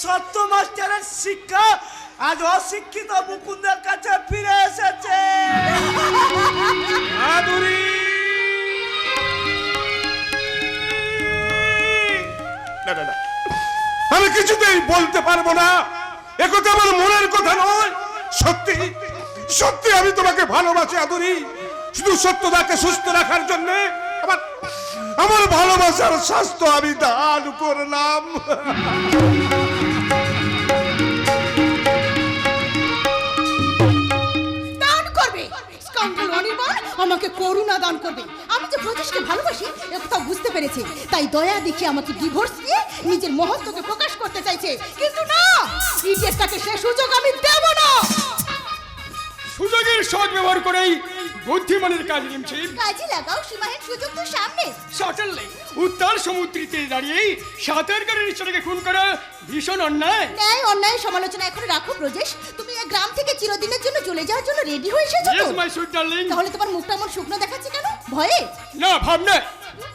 সত্য মাস্টারের শিক্ষা আজ অশিক্ষিত মুকুন্দের কাছে ফিরে এসেছে। আদুরি, না না না, আমি কিছুতেই বলতে পারবো না। একথা আমার মনের কথা নয়। সত্যি সত্যি আমি তোমাকে ভালোবাসি আদুরি। শুধু সত্যটাকে সুস্থ রাখার জন্য আমার ভালোবাসার স্বাস্থ্য আমি দান করলাম। দান করবে স্কাউন্ডাল অনির্বাণ, আমাকে করুণা দান করবে। আমি যে ব্রজেশকে ভালোবাসি একথা বুঝতে পেরেছে, তাই দয়া দেখে আমাকে ডিভোর্স দিয়ে নিজের মহত্বকে প্রকাশ করতে চাইছে। কিন্তু না, ইডিয়েটটাকে সে সুযোগ আমি দেব না। সুযোগের সৎ ব্যবহার করেই বুদ্ধিমানের কাজ নিমছে। কাজে লাগাও, সীমাহীন সুযোগ তো সামনে। সাটেললে উত্তর সমুদ্রীতে দাঁড়িয়ে সাঁতারকারীর ছেলেকে খুন করা ভীষণ অন্যায়। ন্যায় অন্যায় সমালোচনা এখন রাখো ব্রজেশ। তুমি এই গ্রাম থেকে চিরদিনের জন্য চলে যাওয়ার জন্য রেডি হয়ে এসেছো তো? Yes my sweet darling. তাহলে তোমার মুখটা এমন শুকনো দেখাচ্ছে কেন? ভয়ে? না, ভাবনা।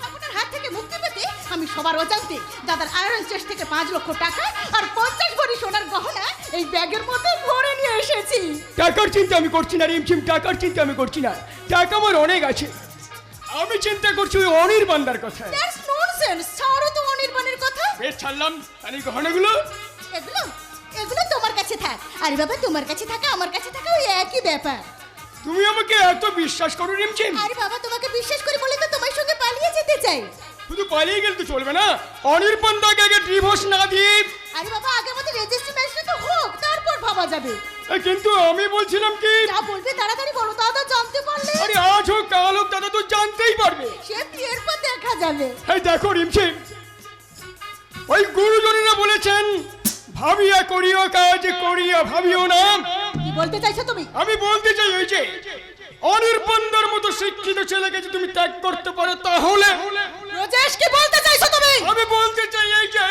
আপনার হাত থেকে মুক্তি পেতে আমি সবার অজান্তে দাদার আয়রন চেস্ট থেকে 5 লক্ষ টাকা আর 50 ভরি সোনার গহনা এই ব্যাগের মধ্যে ভরে নিয়ে এসেছি। টাকার চিন্তা আমি করছি না রিমঝিম, টাকার চিন্তা আমি করছি না। টাকা আমার অনেক আছে, আমি চিন্তা করছি ওই অনির্বাণদার কথা। That's nonsense. ছাড়ো তো অনির্বাণের কথা। বেশ ছাড়লাম, আর এই গহনাগুলো এগুলো এগুলো তোমার কাছে থাক। আরে বাবা, তোমার কাছে থাকা আমার কাছে থাকা ওই একই ব্যাপার। তুমি আমাকে এত বিশ্বাস করো রিমঝিম? আরে বাবা, তোমাকে বিশ্বাস করে বলে তো তোমার সঙ্গে পালিয়ে যেতে চাই। শুধু পালিয়ে গেলে তো চলবে না, অনির্বাণদাকে আগে ডিভোর্স না দিয়ে। আরে বাবা, আগের মতো রেজিস্ট্রি ম্যাচটা তো হোক, তারপর ভাবা যাবে। কিন্তু আমি বলছিলাম কি, যা বলবে তাড়াতাড়ি বলো, দাদা জানতে পারলে। আরে আজ হোক কাল হোক দাদা তো জানতেই পারবে। সে বিয়ের পর দেখা যাবে। এই দেখো রিমঝিম, ওই গুরুজনেরা বলেছেন ভাবিয়া করিও কাজ, করিয়া ভাবিও না। কি বলতে চাইছো তুমি? আমি বলতে চাই ওই যে অনির্বাণদার মতো শিক্ষিত ছেলেকে যদি তুমি ত্যাগ করতে পারো তাহলে। রোজেশ, কি বলতে চাইছো তুমি? আমি বলতে চাই এই যে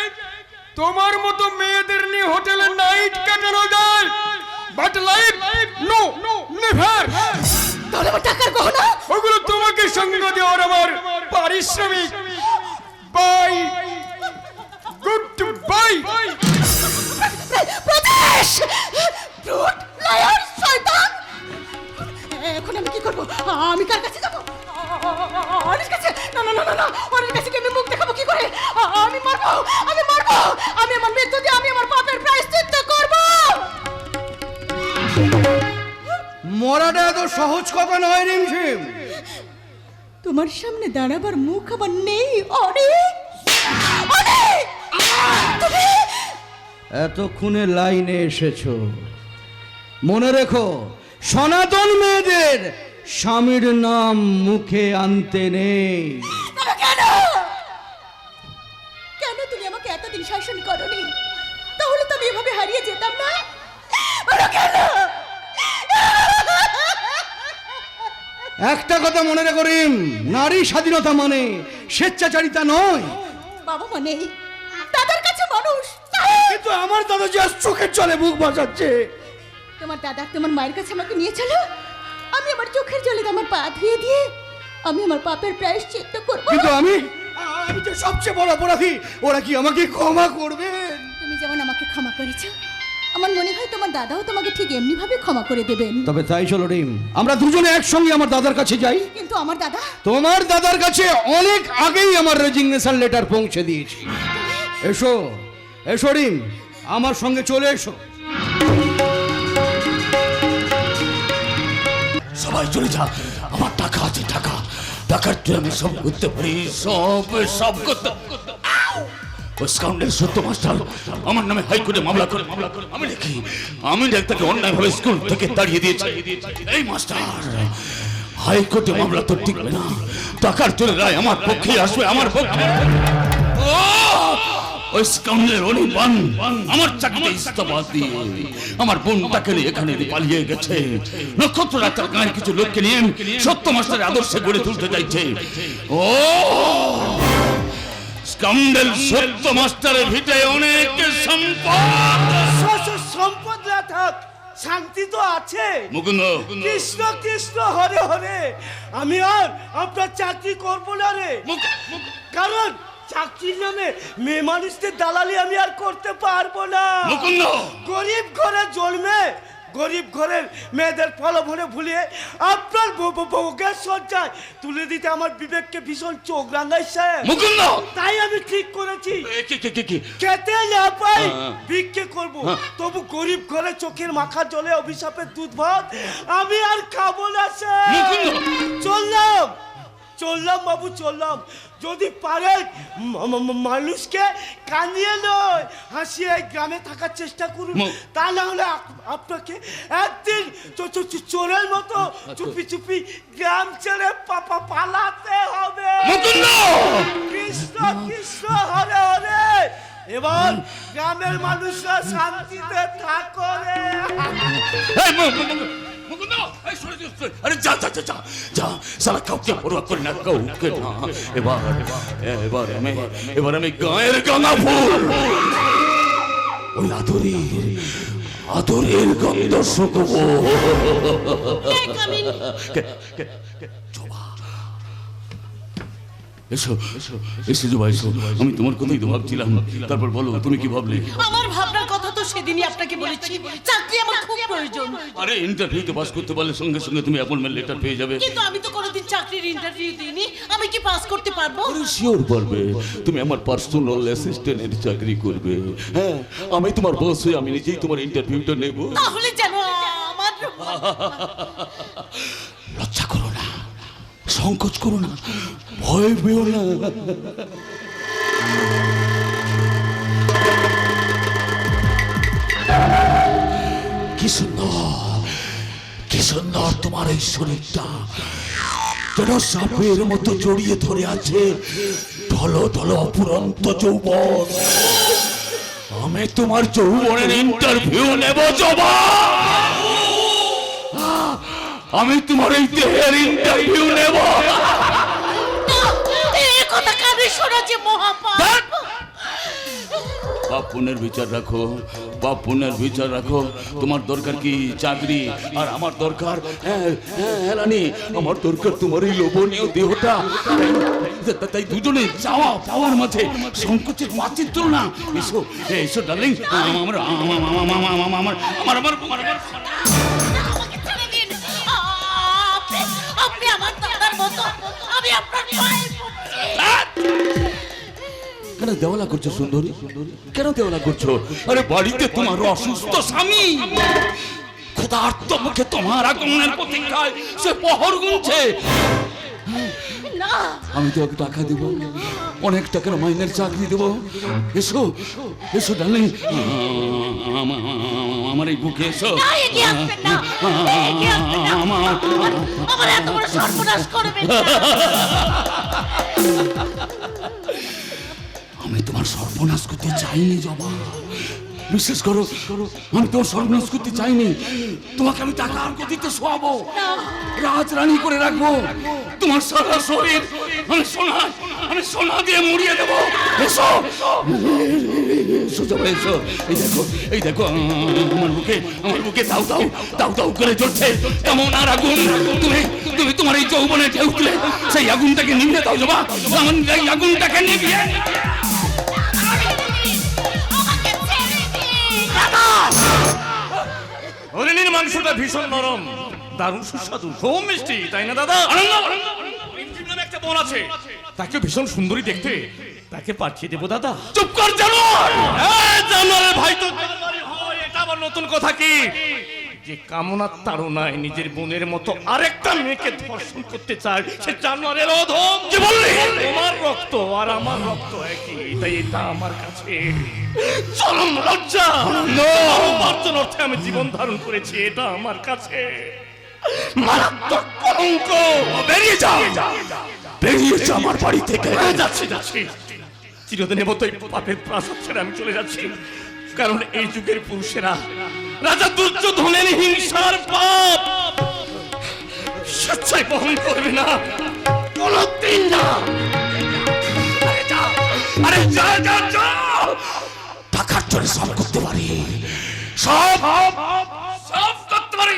তোমার মতো মেয়েদের নিয়ে হোটেলে নাইট কাটানো যায়, বাট লাইফ নো, নেভার। তাহলে আমার টাকার গহনা? ওগুলো তোমাকে সঙ্গ দেওয়ার আমার পারিশ্রমিক। Bye, good bye. প্রদেশ ব্রুট, লায়ার, শয়তান। এখন আমি কি করব? আমি কার কাছে যাব? আর ওর কাছে কি আমি মুখ দেখাবো কি করে? আমি মরবো, আমি মরবো, আমি আমার মৃত্যু দিয়ে আমি আমার পাপের প্রায়শ্চিত্ত করব। মরাটা এত সহজ কথা নয় রিমঝিম। তোমার সামনে দাঁড়াবার মুখ আমার নেই। অনেক অনেক তুমি এতক্ষণে লাইনে এসেছো, মনে রেখো সনাতন মেয়েদের স্বামীর নাম মুখে আনতে নেই। তবে কেন কেন তুমি আমাকে এতদিন শাসন করনি? তাহলে তো আমি এভাবে হারিয়ে যেতাম না। বলো কেন? একটা কথা মনে রেখো রিম, নারী স্বাধীনতা মানে স্বেচ্ছাচারিতা নয়। বাবা মা নেই, দাদার কাছে মানুষ। কিন্তু আমার দাদা যে আজ চোখের জলে বুক বাজাচ্ছে। তোমার দাদা তোমার মায়ের কাছে আমাকে নিয়ে চলো, আমি আমার চোখের জলে আমার পা ধুয়ে দিয়ে আমি আমার পাপের প্রায়শ্চিত্ত করব। কিন্তু আমি যে সবচেয়ে বড় অপরাধী, ওরা কি আমাকে ক্ষমা করবে? তুমি যেমন আমাকে ক্ষমা করেছো, আমার মনে হয় তোমার দাদাও তোমাকে ঠিক এমনি ভাবে ক্ষমা করে দেবেন। তবে তাই চলো রিম, আমরা দুজনে একসঙ্গে আমার দাদার কাছে যাই। কিন্তু আমার দাদা তোমার দাদার কাছে অনেক আগেই আমার রেজিগনেশন লেটার পৌঁছে দিয়েছি। এসো এসো রিম, আমার সঙ্গে চলে এসো। সবাই চলে যা, আমার টাকা আছে, টাকা টাকার জন্য আমি সব করতে পারি, সব করতে। ওই স্কাউন্ডের সত্য মাস্টার আমার নামে হাইকোর্টে মামলা করে আমি তাকে অন্যায়ভাবে স্কুল থেকে তাড়িয়ে দিয়েছি। এই মাস্টার, হাইকোর্টে মামলা তো টিকবে না, টাকার জন্য রায় আমার পক্ষে আসবে, আমার পক্ষে। ওই স্কাউন্ডের অনিবান আমার চাকরিতে ইস্তফা দিয়ে আমার বোনটাকে নিয়ে এখানে পালিয়ে গেছে। নক্ষত্র রাতার গায়ের কিছু লোককে নিয়ে সত্য মাস্টারের আদর্শে গড়ে তুলতে চাইছে। ও স্কাউন্ডেল সত্য মাস্টারের ভিটে অনেক সম্পদ। সম্পদ না থাক, শান্তি তো আছে। মুকুন্দ, কৃষ্ণ কৃষ্ণ হরে হরে, আমি আর আপনার চাকরি করবো না রে। কারণ চাকরির নামে মেয়ে মানুষদের দালালি আমি আর করতে পারবো না। মুকুন্দ, গরিব ঘরে জন্মে গরিব ঘরের মেয়েদের প্রলোভনে ভুলিয়ে আপনার বউকে সজ্জায় তুলে দিতে আমার বিবেককে ভীষণ চোখ রাঙাইছে। মুকুন্দ, তাই আমি ঠিক করেছি কি খেতে না পাই ভিক্ষে করব, তবু গরিব ঘরে চোখের মাখা জলে অভিশাপের দুধ ভাত আমি আর খাবো না স্যার। চললাম বাবু, চললাম। যদি পারেন মানুষকে কাঁদিয়ে নয় হাসিয়ে এই গ্রামে থাকার চেষ্টা করুন, তা না হলে আপনাকে একদিন চোরের মতো চুপি চুপি গ্রাম ছেড়ে পালাতে হবে। কৃষ্ণ কৃষ্ণ হরে হরে, এবার গ্রামের মানুষরা শান্তিতে থাকো রে। আরে যা যা যা যা, সালা কাউকে পরোয়া করি না, কাউকে না। এবার আমি গায়ের গাঙা ফুল ওই আদরের গন্ধ শুকবো। এসো এসো এসে জোবা, এসো। আমি তোমার কথাই তো ভাবছিলাম। তারপর বলো, তুমি কি ভাবলে? আমার ভাবনার কথা তো সেদিনই আপনাকে বলেছি, চাকরি আমার খুব প্রয়োজন। আরে ইন্টারভিউতে পাস করতে পারলে সঙ্গে সঙ্গে তুমি অ্যাপয়েন্টমেন্ট লেটার পেয়ে যাবে। কিন্তু আমি তো কোনোদিন চাকরির ইন্টারভিউ দিইনি, আমি কি পাস করতে পারবো? আরে শিওর পারবে, তুমি আমার পার্সোনাল অ্যাসিস্ট্যান্টের চাকরি করবে। হ্যাঁ, আমি তোমার বস হয়ে আমি নিজেই তোমার ইন্টারভিউটা নেব। তাহলে যেন আমার লজ্জা করো না, সংকোচ করো না, ভয় পেও না। কি সুন্দর তোমার এই শরীরটা, যেন সাপের মতো জড়িয়ে ধরে আছে ঢলো ঢলো অপুরন্ত যৌবন। আমি তোমার যৌবনের ইন্টারভিউ নেব জবা, আমি তোমার এই দেহের ইন্টারভিউ নেব। এই কথা কানে শোনাচ্ছে মহাপাপ। বাপ পুনের বিচার রাখো, বাপ পুনের বিচার রাখো। তোমার দরকার কি চাকরি, আর আমার দরকার হেলানি, আমার দরকার তোমার এই লোভনীয় দেহটা। তাই দুজনে যাওয়া পাওয়ার মাঝে সংকোচের মাচিত্র না। এসো এসো ডার্লিং, আমার আপনি আমার দাদার মতো, আমি আপনার পায়ে কেন দেওয়ালা করছো সুন্দরী? কেন দেওয়ালা করছো? আরে বাড়িতে তোমার অসুস্থ স্বামী ক্ষুধার্ত মুখে তোমার আগমনের প্রতীক্ষায় সে পহর গুনছে। আমি তোমাকে টাকা দেব, অনেক টাকার মাইনের চাকরি দেব। এসো এসো ডার্লিং, আমার এই বুকে এসো। আমার এত বড় সর্বনাশ করবেন না। আমি তোমার সর্বনাশ করতে চাইনি জবা, বিশ্বাস করো, আমি তোমার সর্বনাশ করতে চাইনি। তোমাকে আমি টাকার গতিতে শোয়াবো, রাজরানী করে রাখবো। তোমার সারা শরীর আমি সোনা দিয়ে মুড়িয়ে দেবো। এসো এসো জবা, এসো। এই দেখো আমার বুকে দাউ দাউ দাউ দাউ করে জ্বলছে কেমন আর আগুন। তুমি তোমার এই যৌবনে ঢেউ তুলে সেই আগুনটাকে নিভিয়ে দাও জবা, আমার এই আগুনটাকে নিভিয়ে। হরিণীর মাংসটা ভীষণ নরম, দারুণ সুস্বাদু, খুব মিষ্টি, তাই না দাদা? রিমঝিম নামে একটা বোন আছে, তাকে ভীষণ সুন্দরী দেখতে, তাকে পাঠিয়ে দেবো দাদা। চুপ কর জানোয়ার! জানোয়ারের ভাই তো জানোয়ারই হয়, এটা আবার নতুন কথা কি? যে কামনার তাড়নায় নিজের বোনের মতো আরেকটা মেয়েকে ধর্ষণ করতে চায়, সে জানোয়ারের অধম। কি বললি? তোমার রক্ত আর আমার রক্ত একই, তাই এটা আমার কাছে চরম লজ্জা। অর্জন অর্থে আমি জীবন ধারণ করেছি, এটা আমার কাছে মারাত্মক কলঙ্ক। বেরিয়ে যা আমার বাড়ি থেকে। যাচ্ছি চিরদিনের মতো এই পাপের প্রাসাদ ছেড়ে আমি চলে যাচ্ছি, কারণ এই যুগের পুরুষেরা রাজা দুর্যোধনের হিংসার পাপ স্বেচ্ছায় বহন করবে না, কোনদিন না। আরে যা টাকার জন্য সব করতে পারি, সব করতে পারি।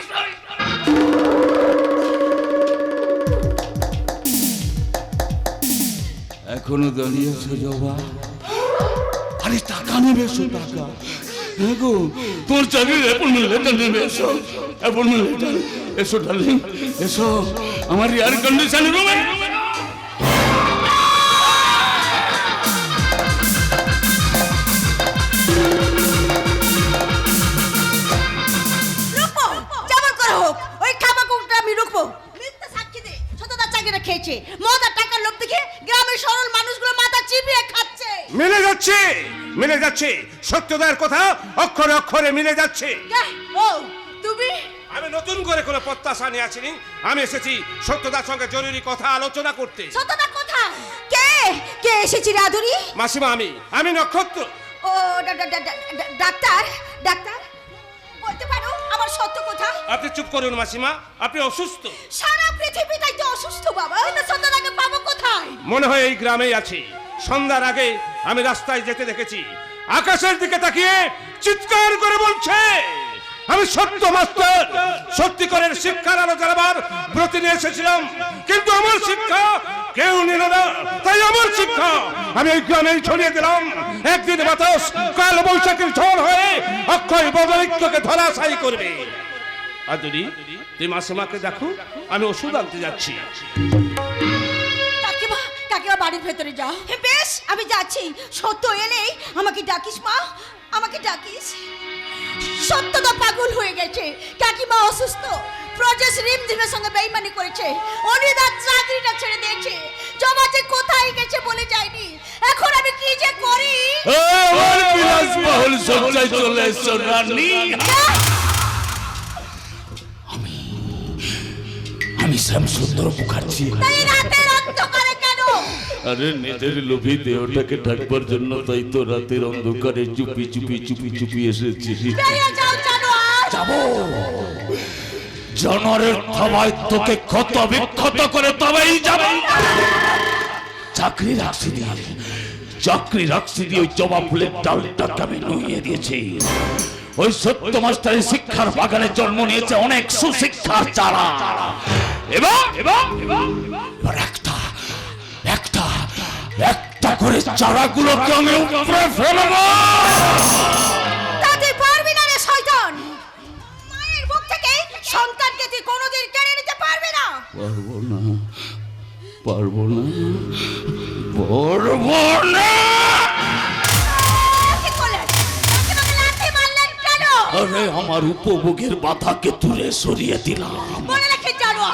এখনো দাঁড়িয়ে আছো জবা? আরে টাকা নেবে, এসো টাকা। দেখো তোর চাকরির অ্যাপয়েন্টমেন্ট লেটার নেবে, এসো অ্যাপয়েন্টমেন্ট লেটার। এসো ডার্লিং, এসো আমার এয়ার কন্ডিশন রুমে। যেমন করে হোক ওই খামাকুটা আমি রুখবো। মিথ্যা সাক্ষী দে সততার চাকরিটা খেয়েছে, মদ আর টাকার লোভ দেখে গ্রামের সরল মানুষগুলো মাথা চিবিয়ে খাচ্ছে। মিলে যাচ্ছে সত্যদার কথা অক্ষরে অক্ষরে মিলে যাচ্ছে। ও তুমি? আমি নতুন করে কোনো প্রত্যাশা নিয়ে আসিনি, আমি এসেছি সত্যদার সঙ্গে জরুরি কথা আলোচনা করতে। সততার কথা? কে এসেছি রাধুরি? মাসিমা, আমি নক্ষত্র। ও ডাক্তার বলতে পারো আমার সত্য কথা? আপনি চুপ করুন মাসিমা, আপনি অসুস্থ। সারা পৃথিবীটাই তো অসুস্থ বাবা, সত্যটাকে পাবো কোথায়? মনে হয় এই গ্রামেই আছি। সন্ধ্যার আগে আমি রাস্তায় যেতে দেখেছি, আকাশের দিকে তাকিয়ে চিৎকার করে বলছে, আমি সত্য মাস্টার, সত্যিকারের শিক্ষার আলো জ্বালাবার ব্রতী নিয়ে এসেছিলাম, কিন্তু আমার শিক্ষা কেউ নিল না। তাই আমার শিক্ষা আমি এই গ্রামেই ছড়িয়ে দিলাম। একদিন বাতাস কাল বৈশাখীর ঝড় হয়ে অক্ষয় বদরিক্তকে ধরাশায়ী করবে। আর যদি তুই মাসিমাকে দেখো, আমি ওষুধ আনতে যাচ্ছি। কাকিমা বাড়ির ভেতরে যাও। বেশ, আমি যাচ্ছি। সত্য এলেই আমাকে ডাকিস মা, আমাকে ডাকিস। সত্যটা পাগল হয়ে গেছে, কাকিমা অসুস্থ, প্রজেশ রিমঝিমের সঙ্গে বেইমানি করেছে, অনিদার চাকরিটা ছেড়ে দিয়েছে, জমা যে কোথায় গেছে বলে যায়নি। এখন আমি কি যে করি? আমার বিলাসবহুল সজ্জায় চলে এসো রানী। আমি শ্যামসুন্দর মুখার্জি। তাই রাতের অন্ধকারে কেন? আরে নিজের লোভী দেহটাকে ঢাকবার জন্য, তাই তো রাতের অন্ধকারে চুপি এসেছি। বেরিয়ে যাও জানোয়ার। যাবো জানোয়ারের থাবায় তোকে ক্ষত বিক্ষত করে তবেই যাবো। চাকরি রাখছি দিয়ে ওই জবা ফুলের ডালটাকে আমি নুইয়ে দিয়েছি। ওই সত্য মাস্টারের শিক্ষার বাগানে জন্ম নিয়েছে অনেক সুশিক্ষার চারা। এবং একটা করে চারাগুলোকে আমি উপরে ফেলবো। তাতে পারবি না রে শয়তান। মায়ের বুক থেকে সন্তানকে তুই কোনোদিন কেড়ে নিতে পারবি না। পারবো না, পারবো না। কি করলেন? তাকে আমাকে লাথি মারলেন কেন? আরে আমার উপভোগের বাধাকে দূরে সরিয়ে দিলাম। মনে রেখে জানো,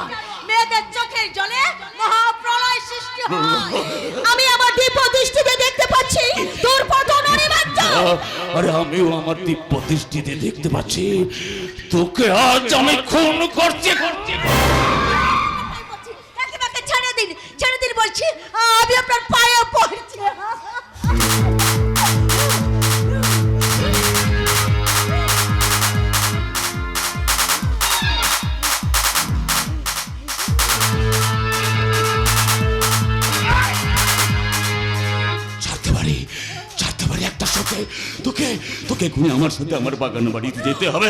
মেয়েদের চোখের জলে মহাপ্রলয় সৃষ্টি হয়। আমি আমার দিব্য দৃষ্টিতে দেখতে পাচ্ছি তোর পতন অনিবার্য। আরে আমিও আমার দিব্য দৃষ্টিতে দেখতে পাচ্ছি তোকে আজ আমি খুন করছি। কাকিমাকে ছেড়ে দিন, ছেড়ে দিন বলছি, আমি আপনার পায়ে পড়ছি। ছাড়তে পারি একটা সাথে তোকে তোকে খুনে আমার সাথে আমার বাগান বাড়িতে যেতে হবে।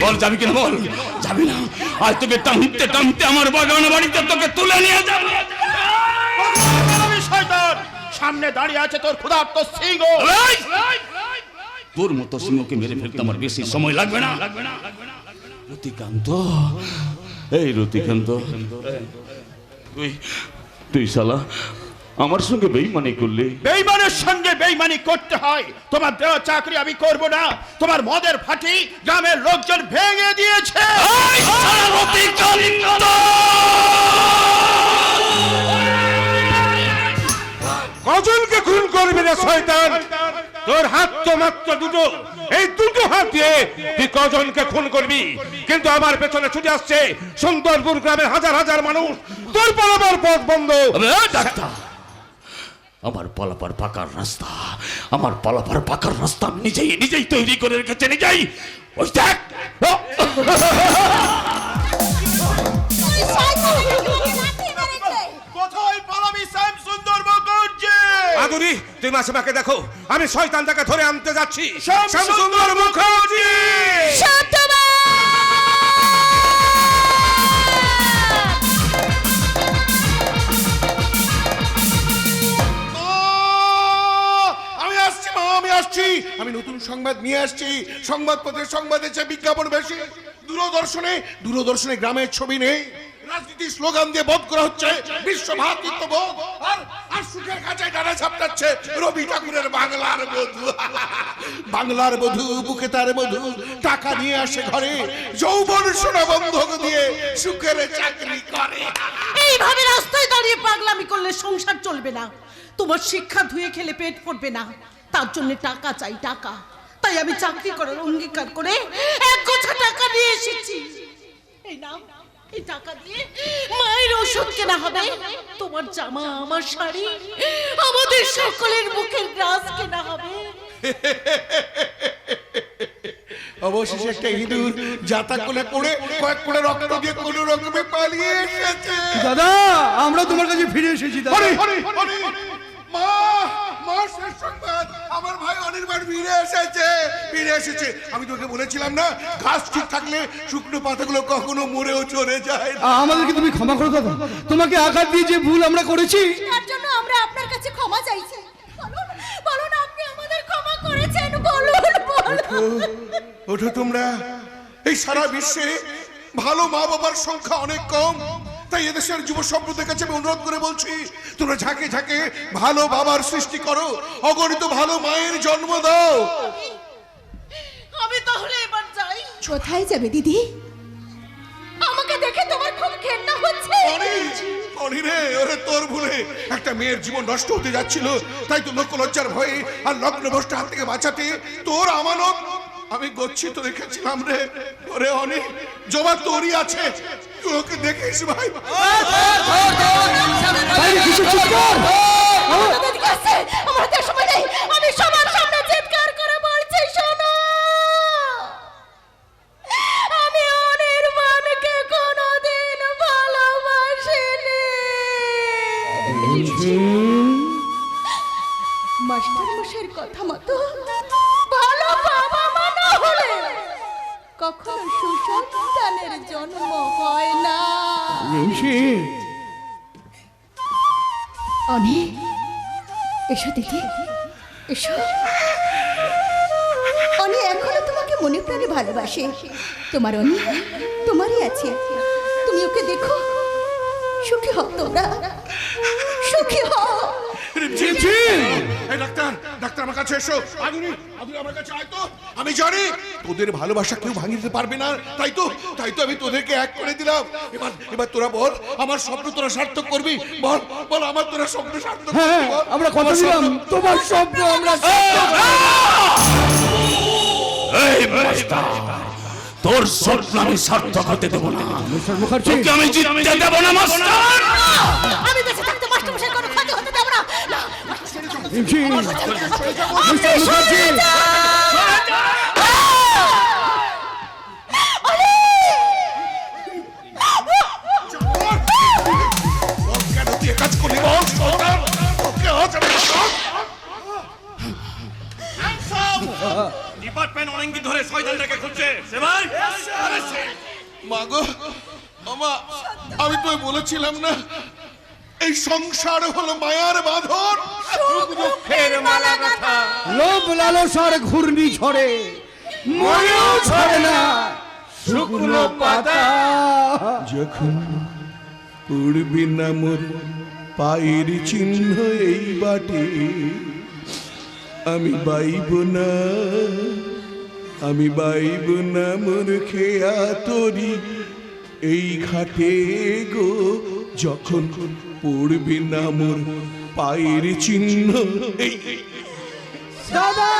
বল যাবি কিনা, বল যাবি না? আজ তোকে টানতে টানতে আমার বাগান বাড়িতে তোকে তুলে নিয়ে যাবো। শয়তান, সামনে দাঁড়িয়ে আছে তোর ক্ষুধার্ত সিংহ। তোর মতো সিংহকে মেরে ফেলতে আমার বেশি সময় লাগবে না। রতিকান্ত, এই রতিকান্ত, তুই শালা আমার সঙ্গে বেইমানি করলি। বেইমানের সঙ্গে বেইমানি করতে হয়। তোমার দেওয়া চাকরি আমি করব না। তোমার মদের ফাটি গ্রামের লোকজন ভেঙে দিয়েছে। কজনকে খুন করবি রে শয়তান? তোর হাত তো মাত্র দুটো, এই দুটো হাত দিয়ে তুই কজনকে খুন করবি? কিন্তু আমার পেছনে ছুটে আসছে সুন্দরপুর গ্রামের হাজার হাজার মানুষ, তোর পালাবার পথ বন্ধ। আমার পালাপার পাকার রাস্তা, আমার পালাপার পাকার রাস্তা আমি নিজেই তৈরি করে রেখেছি। নিজেই ওই দেখ, কোথায় পালাবি শ্যাম সুন্দর মুখার্জি? আদুরি, তুই মাসে মাকে দেখো, আমি শয়তানটাকে ধরে আনতে যাচ্ছি। শ্যামসুন্দর মুখার্জি! আমি আসছি মা, আমি আসছি। আমি নতুন সংবাদ নিয়ে আসছি। সংবাদপত্রের সংবাদ এসে বিজ্ঞাপন বেশি। দূরদর্শনে গ্রামের ছবি নেই, রাজনীতি স্লোগান দিয়ে বধ করা হচ্ছে বিশ্ব ভ্রাতৃত্ববোধ। আর সুখের কাছে ডানা ঝাপটাচ্ছে রবি ঠাকুরের বাংলার বধূ। বাংলার বধূ, বুকে তার বধূ, টাকা নিয়ে আসে ঘরে, যৌবন সোনা বন্ধক দিয়ে সুখের চাকরি করে। এইভাবে রাস্তায় দাঁড়িয়ে পাগলামি করলে সংসার চলবে না। তোমার শিক্ষা ধুয়ে খেলে পেট পড়বে না। তার জন্য টাকা চাই, টাকা। তাই আমি চাকরি করার অঙ্গীকার করে এক গোছা টাকা নিয়ে এসেছি। এই নাও, এই টাকা দিয়ে মায়ের ওষুধ কেনা হবে, তোমার জামা, আমার শাড়ি, আমাদের সকলের মুখের গ্রাস কেনা হবে। অবশেষে একটা ইঁদুর জাতা কোলে পড়ে কয়েক কোলে রক্ত দিয়ে কোনো রকমে পালিয়ে এসেছে। দাদা, আমরা তোমার কাছে ফিরে এসেছি দাদা। মা, মা, শেষ সংবাদ, আমার ভাই অনির্বাণ ফিরে এসেছে। আমি তোকে বলেছিলাম না, ঘাস ঠিক থাকলে শুকনো পাতাগুলো কখনো মরেও চলে যায় না। আমাদেরকে তুমি ক্ষমা করো দাদা, তোমাকে আঘাত দিয়ে যে ভুল আমরা করেছি তার জন্য আমরা আপনার কাছে ক্ষমা চাইছি। বলুন, বলুন আপনি আমাদের ক্ষমা করেছেন, বলুন, বলুন। ওঠো তোমরা। এই সারা বিশ্বে ভালো মা বাবার সংখ্যা অনেক কম। তাই এদেশের যুব সম্প্রদায়ের কাছে আমি অনুরোধ করে বলছি, তোমরা ঝাঁকে ঝাঁকে ভালো বাবার সৃষ্টি করো, অগণিত ভালো মায়ের জন্ম দাও। আমি তাহলে এবার যাই। কোথায় যাবে দিদি? আমাকে দেখে তোমার খুব ঘেন্না হচ্ছে। অনি রে, ওরে তোর ভুলে একটা মেয়ের জীবন নষ্ট হতে যাচ্ছিল। তাই তো লোক লজ্জার ভয়ে আর লগ্ন ভ্রষ্ট হাত থেকে বাঁচাতে তোর আমানত আমি গচ্ছিত রেখেছিলাম রে। ওরে অনেক জবাব তোরই আছে, তুই ওকে দেখিস ভাই। আমাদের সময় নেই, আমি সবার সামনে চিৎকার করে বলছি, শোনো, আমি অনির্বাণকে কোনোদিন ভালোবাসিনি। মাস্টার মশাইয়ের কথা মতো ভালো বাবা মা না হলে কখনো সুসন্তানের জন্ম হয় না। অনি, এসো দিদি, এসো। অনি এখনো তোমাকে মনে প্রাণে ভালোবাসে। তোমার অনি তোমারই আছে, তুমি ওকে দেখো, সুখী হও তোমরা, সুখী হও। এই ডাক্তার, ডাক্তার আমার কাছে এসো। আদুনি, আদুনি আমার কাছে আয় তো। আমি জানি তোদের ভালোবাসা কেউ ভাঙিয়ে দিতে পারবে না, তাই তো আমি তোদেরকে এক করে দিলাম। এবার তোরা বল, আমার স্বপ্ন তোরা সার্থক করবি? বল বল, আমার তোরা স্বপ্ন সার্থক করবি? হ্যাঁ, বল। আমরা কথা আমার দিলাম স্বপ্ন- তোমার স্বপ্ন আমরা এই মাস্টার, তোর স্বপ্ন আমি সার্থক হতে দেবো না। মিস্টার মুখার্জি, তোকে আমি জিততে দেবো না মাস্টার। আমি বেঁচে থাকতে মাস্টারমশাই কোনো ক্ষতি হতে দেব না। না, রিমঝি, মিস্টার মুখার্জি, বল, কেন তুই এ কাজ করলি? বল, শয়তান। তোকে আজ আমি ডিপার্টমেন্ট অনেকদিন ধরে শয়তানটাকে খুঁজছে। সেবার মাগো, আমি তো বলেছিলাম না, এই সংসার হলো মায়ার বাঁধন। লোভ লালসার ঘূর্ণি ঝড়ে মনেও ছড়ে না শুকনো পাতা। যখন পড়বি না মোর পায়ের চিহ্ন এই বাটে, আমি বাইব না মোর খেয়া তরি এই ঘাটে গো। যখন পড়বি না মোর পায়ের চিহ্ন এই দাদা